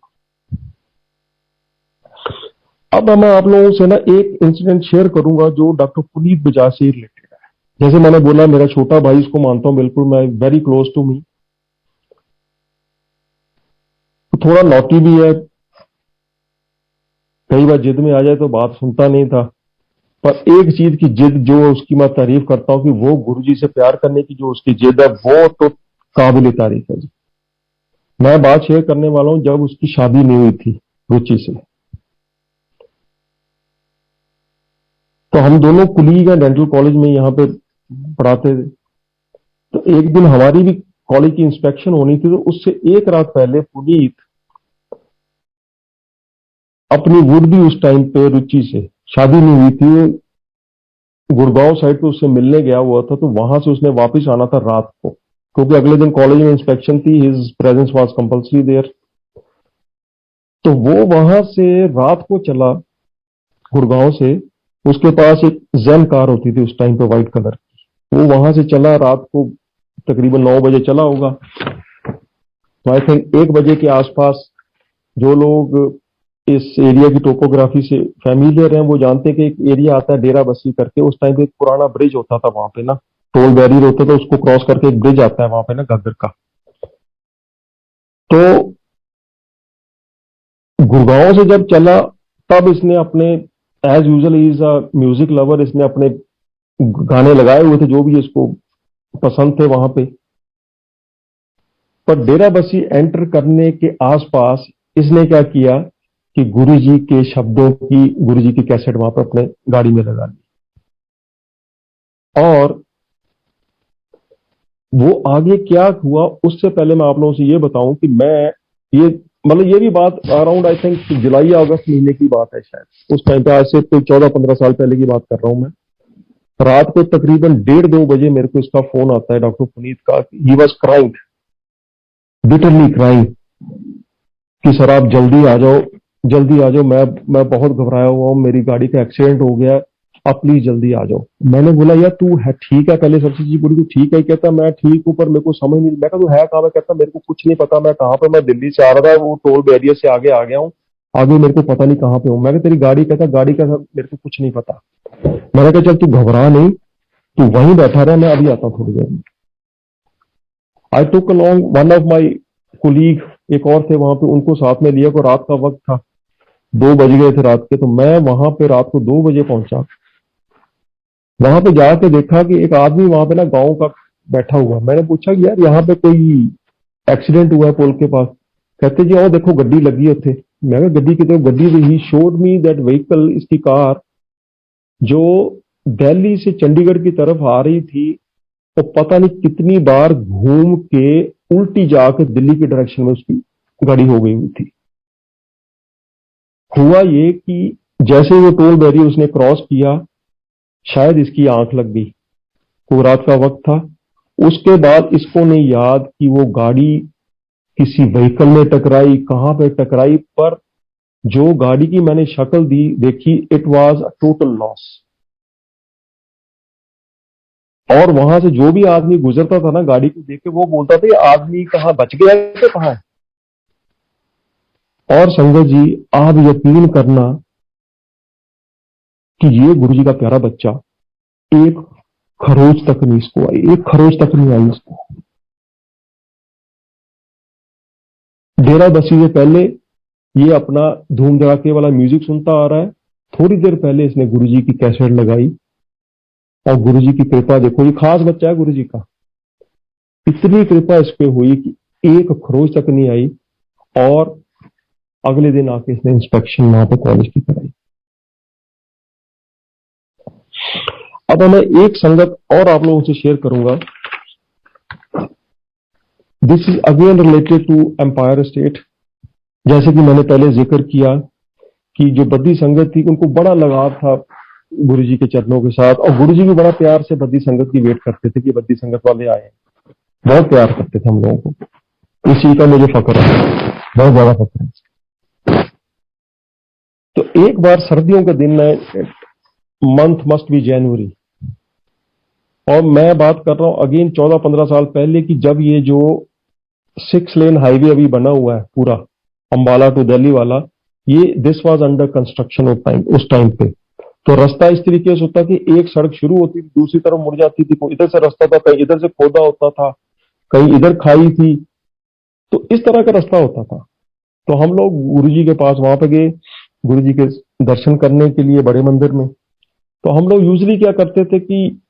अब मैं आप लोगों से ना एक इंसिडेंट शेयर करूंगा जो डॉक्टर पुनीत बजाज से रिलेटेड है। जैसे मैंने बोला मेरा छोटा भाई, इसको मानता हूं बिल्कुल, मैं वेरी क्लोज टू मी। थोड़ा नॉटी भी है, कई बार जिद में आ जाए तो बात सुनता नहीं था, पर एक चीज की जिद जो उसकी मैं तारीफ करता हूं कि वो गुरुजी से प्यार करने की जो उसकी जिद है वो तो काबिल तारीफ है जी। मैं बात शेयर करने वाला हूं, जब उसकी शादी नहीं हुई थी रुचि से, तो हम दोनों कुलीग हैं, डेंटल कॉलेज में यहाँ पे पढ़ाते थे। तो एक दिन हमारी भी कॉलेज की इंस्पेक्शन होनी थी, तो उससे एक रात पहले पुनीत अपनी वुड भी उस टाइम पे रुचि से, शादी नहीं हुई थी, गुड़गांव साइड पे उससे मिलने गया हुआ था, तो वहां से उसने वापस आना था रात को, क्योंकि अगले दिन कॉलेज में इंस्पेक्शन थी, his presence was compulsory there. तो वो वहां से रात को चला गुड़गांव से, उसके पास एक जेन कार होती थी उस टाइम पे व्हाइट कलर की, वो वहां से चला रात को तकरीबन 9 बजे चला होगा। तो आई थिंक 1 बजे के आसपास, जो लोग इस एरिया की टोपोग्राफी से फैमिलियर हैं वो जानते हैं कि एक एरिया आता है डेरा बस्सी करके, उस टाइम पे एक पुराना ब्रिज होता था वहां पे ना, टोल बैरियर होता था, उसको क्रॉस करके एक ब्रिज आता है वहां पे ना, घग्गर का। तो गुड़गांव से जब चला, तब इसने अपने, as usual is a music lover, इसने अपने गाने लगाए हुए थे जो भी इसको पसंद थे वहां पे। पर डेरा बस्सी एंटर करने के आसपास इसने क्या किया कि गुरु जी के शब्दों की, गुरु जी की कैसेट वहां पर अपने गाड़ी में लगा ली। और वो आगे क्या हुआ उससे पहले मैं आप लोगों से ये बताऊं कि मैं, ये मतलब ये भी बात अराउंड आई थिंक जुलाई या अगस्त महीने की बात है शायद, उस टाइम पे, आज से कोई 14-15 साल पहले की बात कर रहा हूं मैं। रात को तकरीबन 1:30-2 बजे मेरे को इसका फोन आता है डॉक्टर पुनीत का, he was crying, bitterly crying, कि सर आप जल्दी आ जाओ, जल्दी आ जाओ, मैं बहुत घबराया हुआ हूँ, मेरी गाड़ी का एक्सीडेंट हो गया, आप प्लीज जल्दी आ जाओ। मैंने बोला यार तू है ठीक है, पहले सबसे चीज बोली तू ठीक है, कहता मैं ठीक हूँ पर मेरे को समझ नहीं, मैं कहा तू है कहाँ, मैं कहता मेरे को कुछ नहीं पता मैं कहाँ पे, मैं दिल्ली से आ रहा था, वो टोल बैरियर से आगे आ गया हूँ, आगे मेरे को पता नहीं कहाँ पे हूँ। मैं तेरी गाड़ी, कहता गाड़ी का सर मेरे को कुछ नहीं पता। मैंने कहा चल तू घबरा नहीं, तू वहीं बैठा रहा, मैं अभी आता हूँ थोड़ी देर में। I took along one of my colleague, एक और थे वहां पे, उनको साथ में लिया, को रात का वक्त था, 2 बज गए थे रात के। तो मैं वहां पे रात को 2 बजे पहुंचा, वहां पे जाके देखा कि एक आदमी वहां पे ना गांव का बैठा हुआ। मैंने पूछा कि यार यहाँ पे कोई एक्सीडेंट हुआ है पुल के पास? कहते जी ओ देखो गड्डी लगी है उत्थे। मैं कहा गड्डी की, तो गड्डी, he showed me that vehicle, इसकी कार जो दिल्ली से चंडीगढ़ की तरफ आ रही थी, तो पता नहीं कितनी बार घूम के उल्टी जाकर दिल्ली की डायरेक्शन में उसकी गाड़ी हो गई हुई थी। हुआ ये कि जैसे वो टोल बैरियर उसने क्रॉस किया, शायद इसकी आंख लग गई, वो रात का वक्त था। उसके बाद इसको नहीं याद कि वो गाड़ी किसी व्हीकल में टकराई, कहां पे टकराई, पर जो गाड़ी की मैंने शक्ल दी देखी, it was a total loss. और वहां से जो भी आदमी गुजरता था ना गाड़ी को देख के, वो बोलता था ये आदमी कहाँ बच गया है तो कहाँ है। और संगत जी, आप यकीन करना कि ये गुरुजी का प्यारा बच्चा, एक खरोच तक नहीं इसको आई, एक खरोच तक नहीं आई इसको। डेरा बसी से पहले ये अपना धूम धड़ाके वाला म्यूजिक सुनता आ रहा है। थोड़ी देर पहले इसने गुरुजी की कैसेट लगाई, और गुरुजी की कृपा देखो, ये खास बच्चा है गुरुजी का, इतनी कृपा इस पे हुई कि एक खरोच तक नहीं आई। और अगले दिन आके इसने इंस्पेक्शन वहां पे कॉलेज की कराई। अब मैं एक संगत और आप लोगों से शेयर करूंगा। This is again related to Empire State. जैसे कि मैंने पहले जिक्र किया कि जो बद्दी संगत थी, उनको बड़ा लगाव था गुरुजी के चरणों के साथ, और गुरुजी भी बड़ा प्यार से बद्दी संगत की वेट करते थे कि बद्दी संगत वाले आए। बहुत प्यार करते थे हम लोगों को, इस चीज का मुझे फक्र है, बहुत ज्यादा फक्र है। तो एक बार सर्दियों के दिन है, मंथ मस्ट बी जनवरी, और मैं बात कर रहा हूं अगेन 14-15 साल पहले की, जब ये जो 6 लेन हाईवे अभी बना हुआ है पूरा अंबाला टू दिल्ली वाला, ये दिस वाज अंडर कंस्ट्रक्शन उस टाइम पे। तो रास्ता इस तरीके से होता कि एक सड़क शुरू होती थी, दूसरी तरफ मुड़ जाती थी, इधर से रास्ता था, कहीं इधर से खोदा होता था, कहीं इधर खाई थी, तो इस तरह का रास्ता होता था। तो हम लोग गुरुजी के पास वहां पे गए, गुरुजी के दर्शन करने के लिए बड़े मंदिर में। तो हम लोग यूजली क्या करते थे कि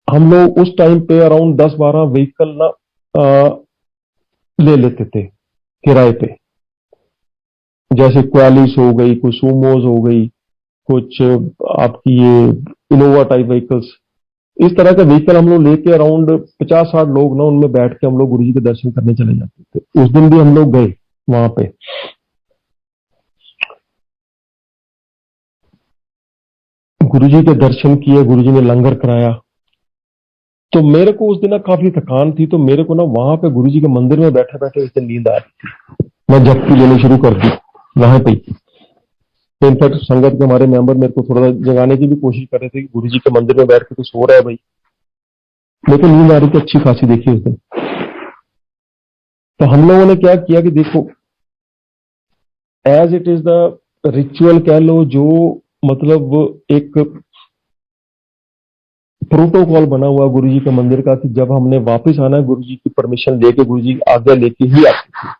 हम लोग उस टाइम पे अराउंड 10-12 व्हीकल ना ले लेते थे किराए पे। जैसे क्वालिस हो गई, कुछ सूमोज हो गई, कुछ आपकी ये इनोवा टाइप व्हीकल्स, इस तरह के व्हीकल हम लोग लेके अराउंड 50-60 लोग ना उनमें बैठ के हम लोग गुरुजी के दर्शन करने चले जाते थे। उस दिन भी हम लोग गए वहां पे, गुरुजी के दर्शन किए, गुरुजी ने लंगर कराया। तो मेरे को उस दिन ना काफी थकान थी, तो मेरे को ना वहां पे गुरुजी के मंदिर में बैठे बैठे उस दिन नींद आ रही थी। मैं झपकी लेनी शुरू कर दी वहां पे। तो इनफैक्ट संगत के हमारे मेंबर मेरे को थोड़ा जगाने की भी कोशिश कर रहे थे कि गुरुजी के मंदिर में बैठ के तो सो रहा है भाई। मेरे को नींद आ रही थी अच्छी खासी, देखिए उस दिन। तो हम लोगों ने क्या किया कि देखो, as it is the ritual कह लो, जो मतलब एक प्रोटोकॉल बना हुआ गुरुजी के मंदिर का, कि जब हमने वापस आना है गुरुजी की परमिशन लेके, गुरुजी की आज्ञा लेके ही आते थे।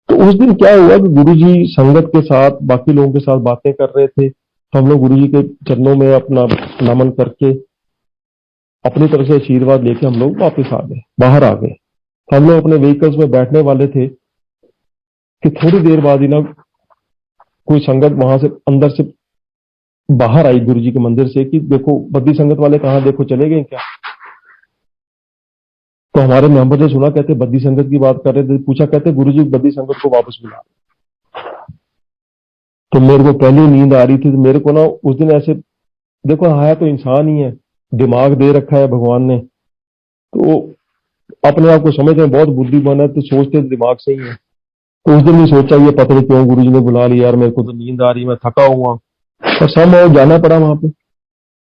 तो उस दिन क्या हुआ कि गुरुजी संगत के साथ, बाकी लोगों के साथ बातें कर रहे थे, तो हम लोग गुरुजी के चरणों में अपना नमन करके अपनी तरफ से आशीर्वाद लेके हम लोग वापस आ गए, बाहर आ गए। हम लोग अपने व्हीकल्स में बैठने वाले थे कि थोड़ी देर बाद ही ना कोई संगत वहां से अंदर से बाहर आई गुरुजी के मंदिर से कि देखो बद्दी संगत वाले कहाँ, देखो चले गए क्या। तो हमारे मेंबर ने सुना, कहते बद्दी संगत की बात कर रहे थे, पूछा, कहते गुरुजी बद्दी संगत को वापस बुला। तो मेरे को पहले नींद आ रही थी, तो मेरे को ना उस दिन ऐसे, देखो आया तो इंसान ही है, दिमाग दे रखा है भगवान ने, तो अपने आप को समझते हैं बहुत बुद्धिमान है, तो सोचते दिमाग से ही है। तो उस दिन भी सोचा ये पता नहीं क्यों गुरुजी ने बुला लिया यार, मेरे को तो नींद आ रही, मैं थका हुआ, और सब जाना पड़ा वहां पे।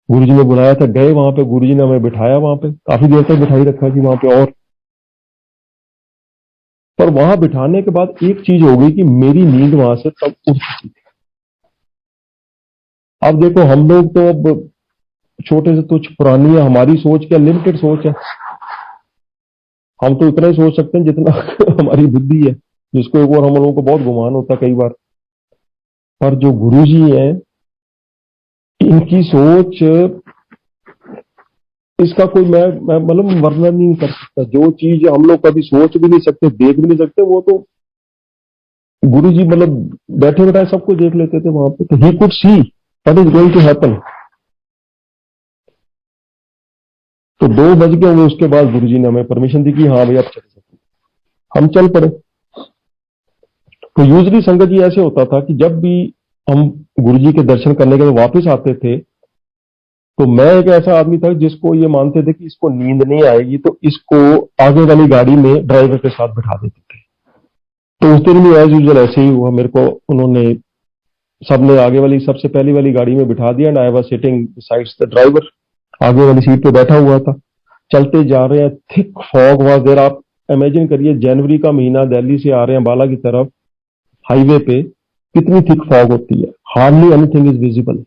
गुरुजी ने बुलाया था, गए वहां पे, गुरुजी ने हमें बिठाया वहां पे, काफी देर तक बिठाई रखा कि वहां पे। और पर वहां बिठाने के बाद एक चीज हो गई कि मेरी नींद वहां से तब उठ चुकी थी। अब देखो हम लोग तो अब छोटे से तुच्छ पुरानी है, हमारी सोच क्या लिमिटेड सोच है, हम तो इतना ही सोच सकते हैं जितना हमारी बुद्धि है, जिसको एक और हम लोगों को बहुत गुमान होता है कई बार। पर जो गुरुजी हैं, इनकी सोच, इसका कोई मैं मतलब वर्णन नहीं कर सकता। जो चीज हम लोग कभी सोच भी नहीं सकते, देख भी नहीं सकते, वो तो गुरुजी मतलब बैठे बैठाए सब कुछ देख लेते थे वहां पे, तो he could see what is going to happen. तो 2 बज गए हुए, उसके बाद गुरुजी ने हमें परमिशन दी कि हाँ भाई आप चल सकते। हम चल पड़े। तो यूजली संगत जी ऐसे होता था कि जब भी हम गुरुजी के दर्शन करने के लिए वापस आते थे, तो मैं एक ऐसा आदमी था जिसको ये मानते थे कि इसको नींद नहीं आएगी, तो इसको आगे वाली गाड़ी में ड्राइवर के साथ बिठा देते थे। तो उस दिन भी एज यूजल ऐसे ही हुआ। मेरे को उन्होंने सबने आगे वाली सबसे पहली वाली गाड़ी में बिठा दिया, and I was sitting besides the driver. आगे वाली सीट पे बैठा हुआ था। चलते जा रहे हैं, थिक फॉग वाज देयर। आप इमेजिन करिए, जनवरी का महीना, दिल्ली से आ रहे हैं बाला की तरफ, हाईवे पे कितनी थिक फॉग होती है, हार्डली एनीथिंग इज विजिबल।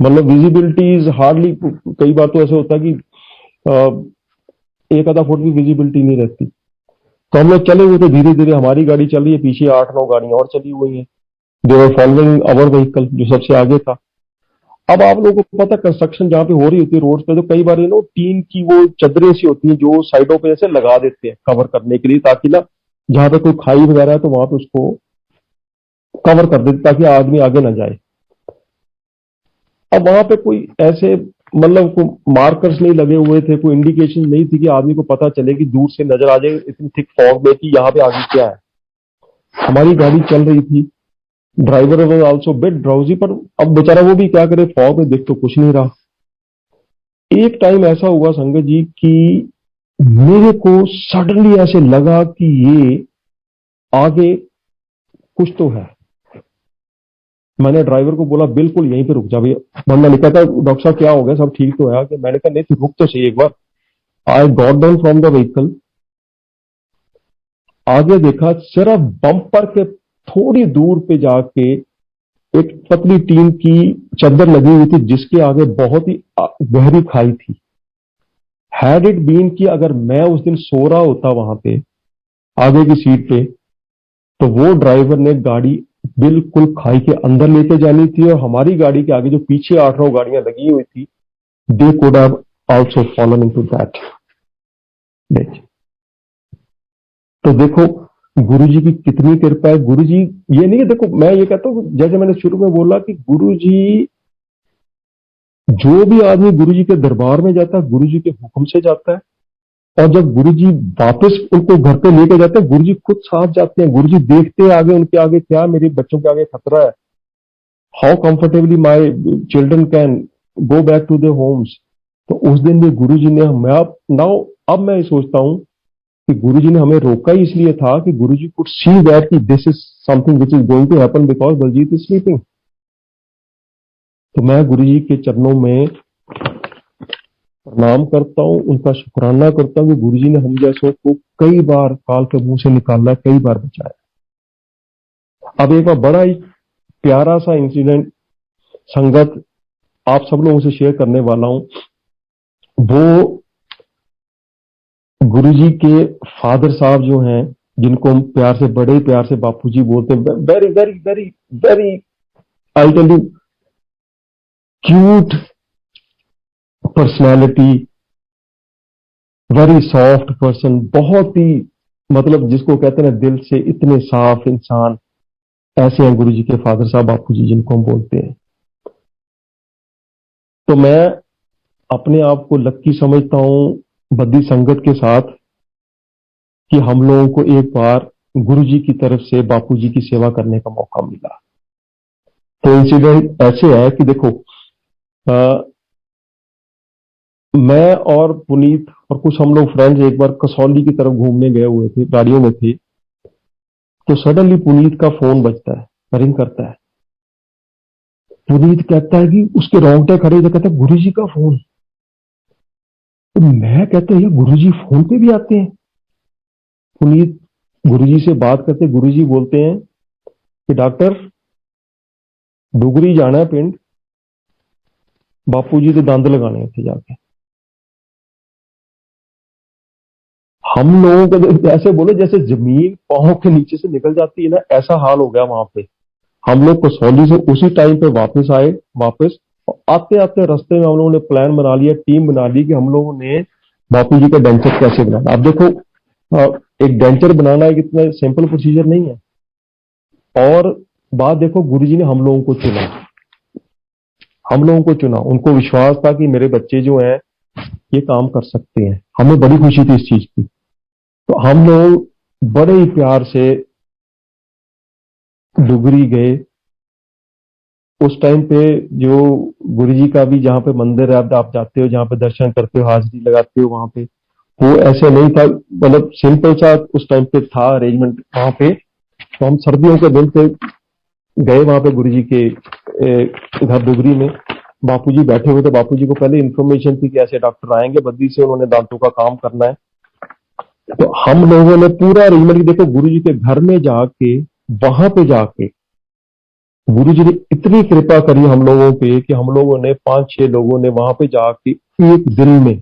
मतलब विजिबिलिटी इज हार्डली, कई बार तो ऐसा होता है कि एक आधा फुट भी विजिबिलिटी नहीं रहती। तो हम लोग चले हुए थे, धीरे धीरे हमारी गाड़ी चल रही है, पीछे 8-9 गाड़ियां और चली हुई हैं। दे वर फॉलोइंग अवर व्हीकल, जो सबसे आगे था। अब आप लोगों को पता, कंस्ट्रक्शन जहाँ पे हो रही होती है रोड पे, तो कई बार टीन की वो चदरें सी होती हैं जो साइडों पे ऐसे लगा देते हैं कवर करने के लिए, ताकि ना जहां पे कोई खाई वगैरह है तो वहां पे उसको कवर कर देते ताकि आदमी आगे ना जाए। अब वहां पे कोई ऐसे मतलब कोई मार्कर्स नहीं लगे हुए थे, कोई इंडिकेशन नहीं थी कि आदमी को पता चले कि दूर से नजर आ जाए इतनी थिक फॉग में कि यहाँ पे आगे क्या है। हमारी गाड़ी चल रही थी, driver was also bit drowsy, पर अब बेचारा वो भी क्या करे, फॉग में देख तो कुछ नहीं रहा। एक टाइम ऐसा हुआ संगत जी कि मेरे को सडनली ऐसे लगा कि ये आगे कुछ तो है। मैंने ड्राइवर को बोला बिल्कुल यहीं पे रुक जा भैया। बंदा लिखा था, डॉक्टर साहब क्या हो गया, सब ठीक तो है? कि मैंने कहा नहीं, तो रुक तो सही एक बार। I got down from the vehicle, आगे देखा, सिर्फ बम्पर के थोड़ी दूर पे जाके एक पतली टीन की चादर लगी हुई थी, जिसके आगे बहुत ही गहरी खाई थी। हैड इट बीन कि अगर मैं उस दिन सो रहा होता वहां पे आगे की सीट पे, तो वो ड्राइवर ने गाड़ी बिल्कुल खाई के अंदर लेके जानी थी, और हमारी गाड़ी के आगे जो पीछे 8-9 गाड़ियां लगी हुई थी, they could have also fallen into that ditch. तो देखो गुरुजी की कितनी कृपा है। गुरुजी ये नहीं है, देखो मैं ये कहता हूँ, जैसे मैंने शुरू में बोला कि गुरुजी, जो भी आदमी गुरुजी के दरबार में जाता है गुरुजी के हुक्म से जाता है, और जब गुरुजी वापस उनको घर पे लेके जाते हैं, गुरुजी खुद साथ जाते हैं। गुरुजी देखते हैं आगे, उनके आगे क्या, मेरे बच्चों के आगे खतरा है, how comfortably my children can go back to their homes. तो उस दिन भी गुरुजी ने, मैं नाउ अब मैं सोचता हूँ कि गुरुजी ने हमें रोका ही इसलिए था कि गुरुजी कुड सी दैट कि this is something which is going to happen because Baljeet is sleeping. तो मैं गुरुजी के चरणों में प्रणाम करता हूँ, उनका शुक्राना करता हूँ कि गुरुजी ने हम जैसों को कई बार काल के मुंह से निकाला, कई बार बचाया। अब एक बार बड़ा ही प्यारा सा इंसिडेंट संगत आप सब लोगों से शेयर करने वाला हूं। वो गुरुजी के फादर साहब जो हैं, जिनको हम प्यार से, बड़े ही प्यार से बापूजी बोलते हैं, very very very very, I tell you, cute personality, very soft person, बहुत ही मतलब जिसको कहते हैं दिल से इतने साफ इंसान, ऐसे हैं गुरुजी के फादर साहब, बापूजी जिनको हम बोलते हैं। तो मैं अपने आप को लक्की समझता हूं बद्दी संगत के साथ कि हम लोगों को एक बार गुरुजी की तरफ से बापूजी की सेवा करने का मौका मिला। तो इंसिडेंट ऐसे है कि देखो, मैं और पुनीत और कुछ हम लोग फ्रेंड्स एक बार कसौली की तरफ घूमने गए हुए थे, गाड़ियों में थे। तो सडनली पुनीत का फोन बजता है, रिंग करता है। पुनीत कहता है कि उसके रोंगटे खड़े थे, कहता है गुरुजी का फोन। तो मैं कहता है ये गुरुजी फोन पे भी आते हैं। पुनीत गुरुजी से बात करते, गुरुजी बोलते हैं कि डॉक्टर डुगरी जाना है पिंड, बापूजी के दंद लगाने थे जाके। हम लोगों को तो ऐसे बोले जैसे जमीन पांव के नीचे से निकल जाती है ना, ऐसा हाल हो गया वहां पे। हम लोग कसौली से उसी टाइम पे वापस आए। वापस आते आते रास्ते में हम लोगों ने प्लान बना लिया, टीम बना ली कि हम लोगों ने बापू जी का डेंचर कैसे बनाना। अब देखो, एक डेंचर बनाना एक इतना सिंपल प्रोसीजर नहीं है। और बात देखो, गुरुजी ने हम लोगों को चुना, हम लोगों को चुना। उनको विश्वास था कि मेरे बच्चे जो हैं ये काम कर सकते हैं। हमें बड़ी खुशी थी इस चीज की। तो हम लोग बड़े ही प्यार से डुगरी गए। उस टाइम पे जो गुरुजी का भी जहाँ पे मंदिर है, आप जाते हो, जहाँ पे दर्शन करते हो, हाजिरी लगाते हो, वहां पे वो ऐसे नहीं था, मतलब सिंपल सा उस टाइम पे था अरेंजमेंट वहां पे। तो हम सर्दियों के दिन पे गए वहां पे गुरुजी के घर डुगरी में। बापूजी बैठे हुए थे। बापूजी को पहले इन्फॉर्मेशन थी कि ऐसे डॉक्टर आएंगे बद्दी से, उन्होंने दांतों का काम करना है। तो हम लोगों ने पूरा अरेंजमेंट, देखो गुरुजी के घर में जाके, वहां पे जाके गुरुजी ने इतनी कृपा करी हम लोगों पे कि हम लोगों ने 5-6 लोगों ने वहां पे जाके एक दिन में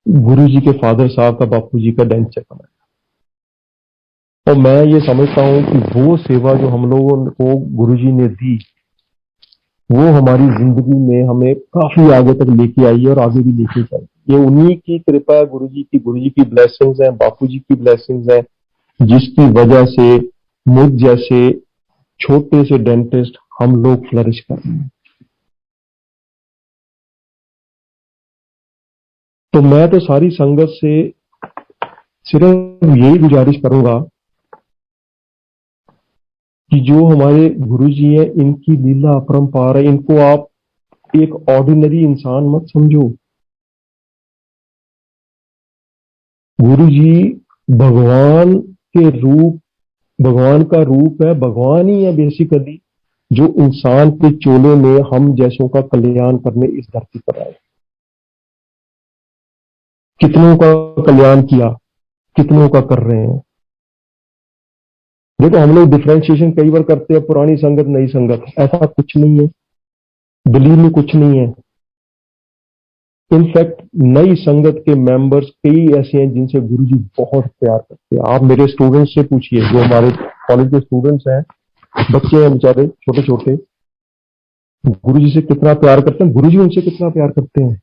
गुरुजी के फादर साहब का, बापूजी का डेंट चेक कराया। और मैं ये समझता हूं कि वो सेवा जो हम लोगों को गुरुजी ने दी, वो हमारी जिंदगी में हमें काफी आगे तक लेके आई है और आगे भी लेके जाएगी। ये उन्हीं की कृपा है, गुरुजी की ब्लेसिंग्स हैं, बापूजी की ब्लेसिंग्स हैं, जिसकी वजह से मुझ जैसे छोटे से डेंटिस्ट हम लोग फ्लरिश कर रहे हैं। तो मैं तो सारी संगत से सिर्फ यही गुजारिश करूंगा कि जो हमारे गुरुजी हैं, इनकी लीला अपरंपार है। इनको आप एक ऑर्डिनरी इंसान मत समझो। गुरुजी भगवान के रूप, भगवान का रूप है, भगवान ही है बेसिकली, जो इंसान के चोले में हम जैसों का कल्याण करने इस धरती पर आए। कितनों का कल्याण किया, कितनों का कर रहे हैं। देखो हम लोग डिफ्रेंशिएशन कई बार करते हैं, पुरानी संगत नई संगत, ऐसा कुछ नहीं है। बिलीव में कुछ नहीं है। इनफैक्ट नई संगत के मेंबर्स कई ऐसे हैं जिनसे गुरुजी बहुत प्यार करते हैं। आप मेरे स्टूडेंट्स से पूछिए, जो हमारे कॉलेज के स्टूडेंट्स हैं, बच्चे हैं बेचारे छोटे छोटे, गुरुजी से कितना प्यार करते हैं, गुरुजी उनसे कितना प्यार करते हैं।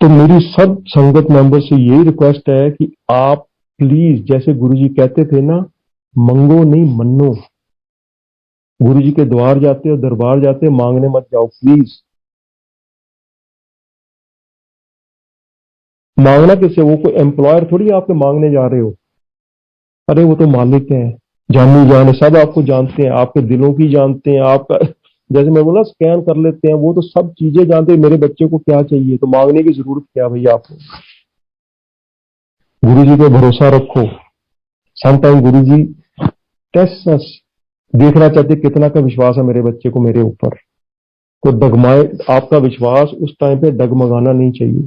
तो मेरी सब संगत मेंबर से यही रिक्वेस्ट है कि आप प्लीज, जैसे गुरुजी कहते थे ना, मंगो नहीं मन्नो। गुरुजी के द्वार जाते हो, दरबार जाते हो, मांगने मत जाओ प्लीज। मांगना किससे? वो कोई एम्प्लॉयर थोड़ी आपके मांगने जा रहे हो। अरे वो तो मालिक है, जानी जाने, सब आपको जानते हैं, आपके दिलों की जानते हैं, आपका जैसे मैं बोला स्कैन कर लेते हैं, वो तो सब चीजें जानते हैं। मेरे बच्चे को क्या चाहिए, तो मांगने की जरूरत क्या भैया आपको। गुरु जी पे भरोसा रखो। समटाइम गुरु जी टेस्ट अस, देखना चाहते कितना का विश्वास है मेरे बच्चे को मेरे ऊपर। तो डगमाए, आपका विश्वास उस टाइम पे डगमगाना नहीं चाहिए।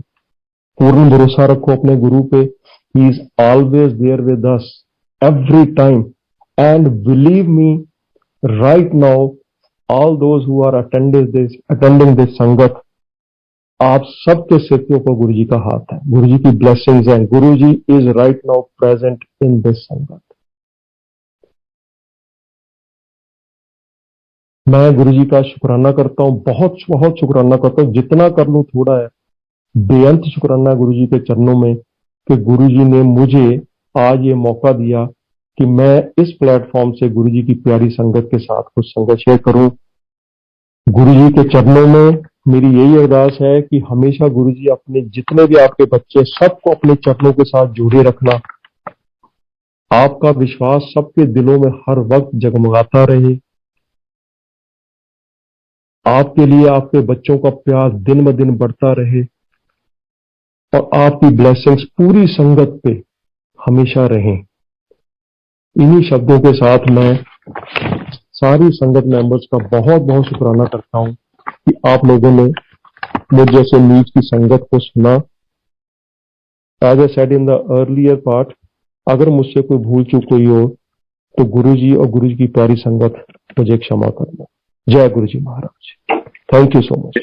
पूर्ण भरोसा रखो अपने गुरु पे। He is always there with us every time. And believe me, right now all those who are attending this संगत, आप सबके सिर के ऊपर गुरु जी का हाथ है, गुरु जी की ब्लेसिंग्स हैं। Guru ji is right now present in this sangat. मैं गुरु जी का शुक्राना करता हूँ, बहुत बहुत शुक्राना करता हूँ, जितना कर लूं थोड़ा है। बेअंत शुक्राना गुरु जी के चरणों में कि गुरु जी ने मुझे आज ये मौका दिया कि मैं इस प्लेटफॉर्म से गुरु जी की प्यारी संगत के साथ कुछ संगत शेयर करूं। गुरु जी के चरणों में मेरी यही अरदास है कि हमेशा गुरु जी अपने जितने भी आपके बच्चे, सबको अपने चरणों के साथ जोड़े रखना। आपका विश्वास सबके दिलों में हर वक्त जगमगाता रहे। आपके लिए आपके बच्चों का प्यार दिन ब दिन बढ़ता रहे और आपकी ब्लेसिंग्स पूरी संगत पे हमेशा रहें। इन्हीं शब्दों के साथ मैं सारी संगत मेंबर्स का बहुत बहुत शुक्राना करता हूं कि आप लोगों ने मुझ जैसे नीच की संगत को सुना। As I said in the earlier part, अगर मुझसे कोई भूल चूक हुई हो तो गुरु जी और गुरु जी की प्यारी संगत मुझे क्षमा करना। जय Guru ji Maharaj. Thank you so much.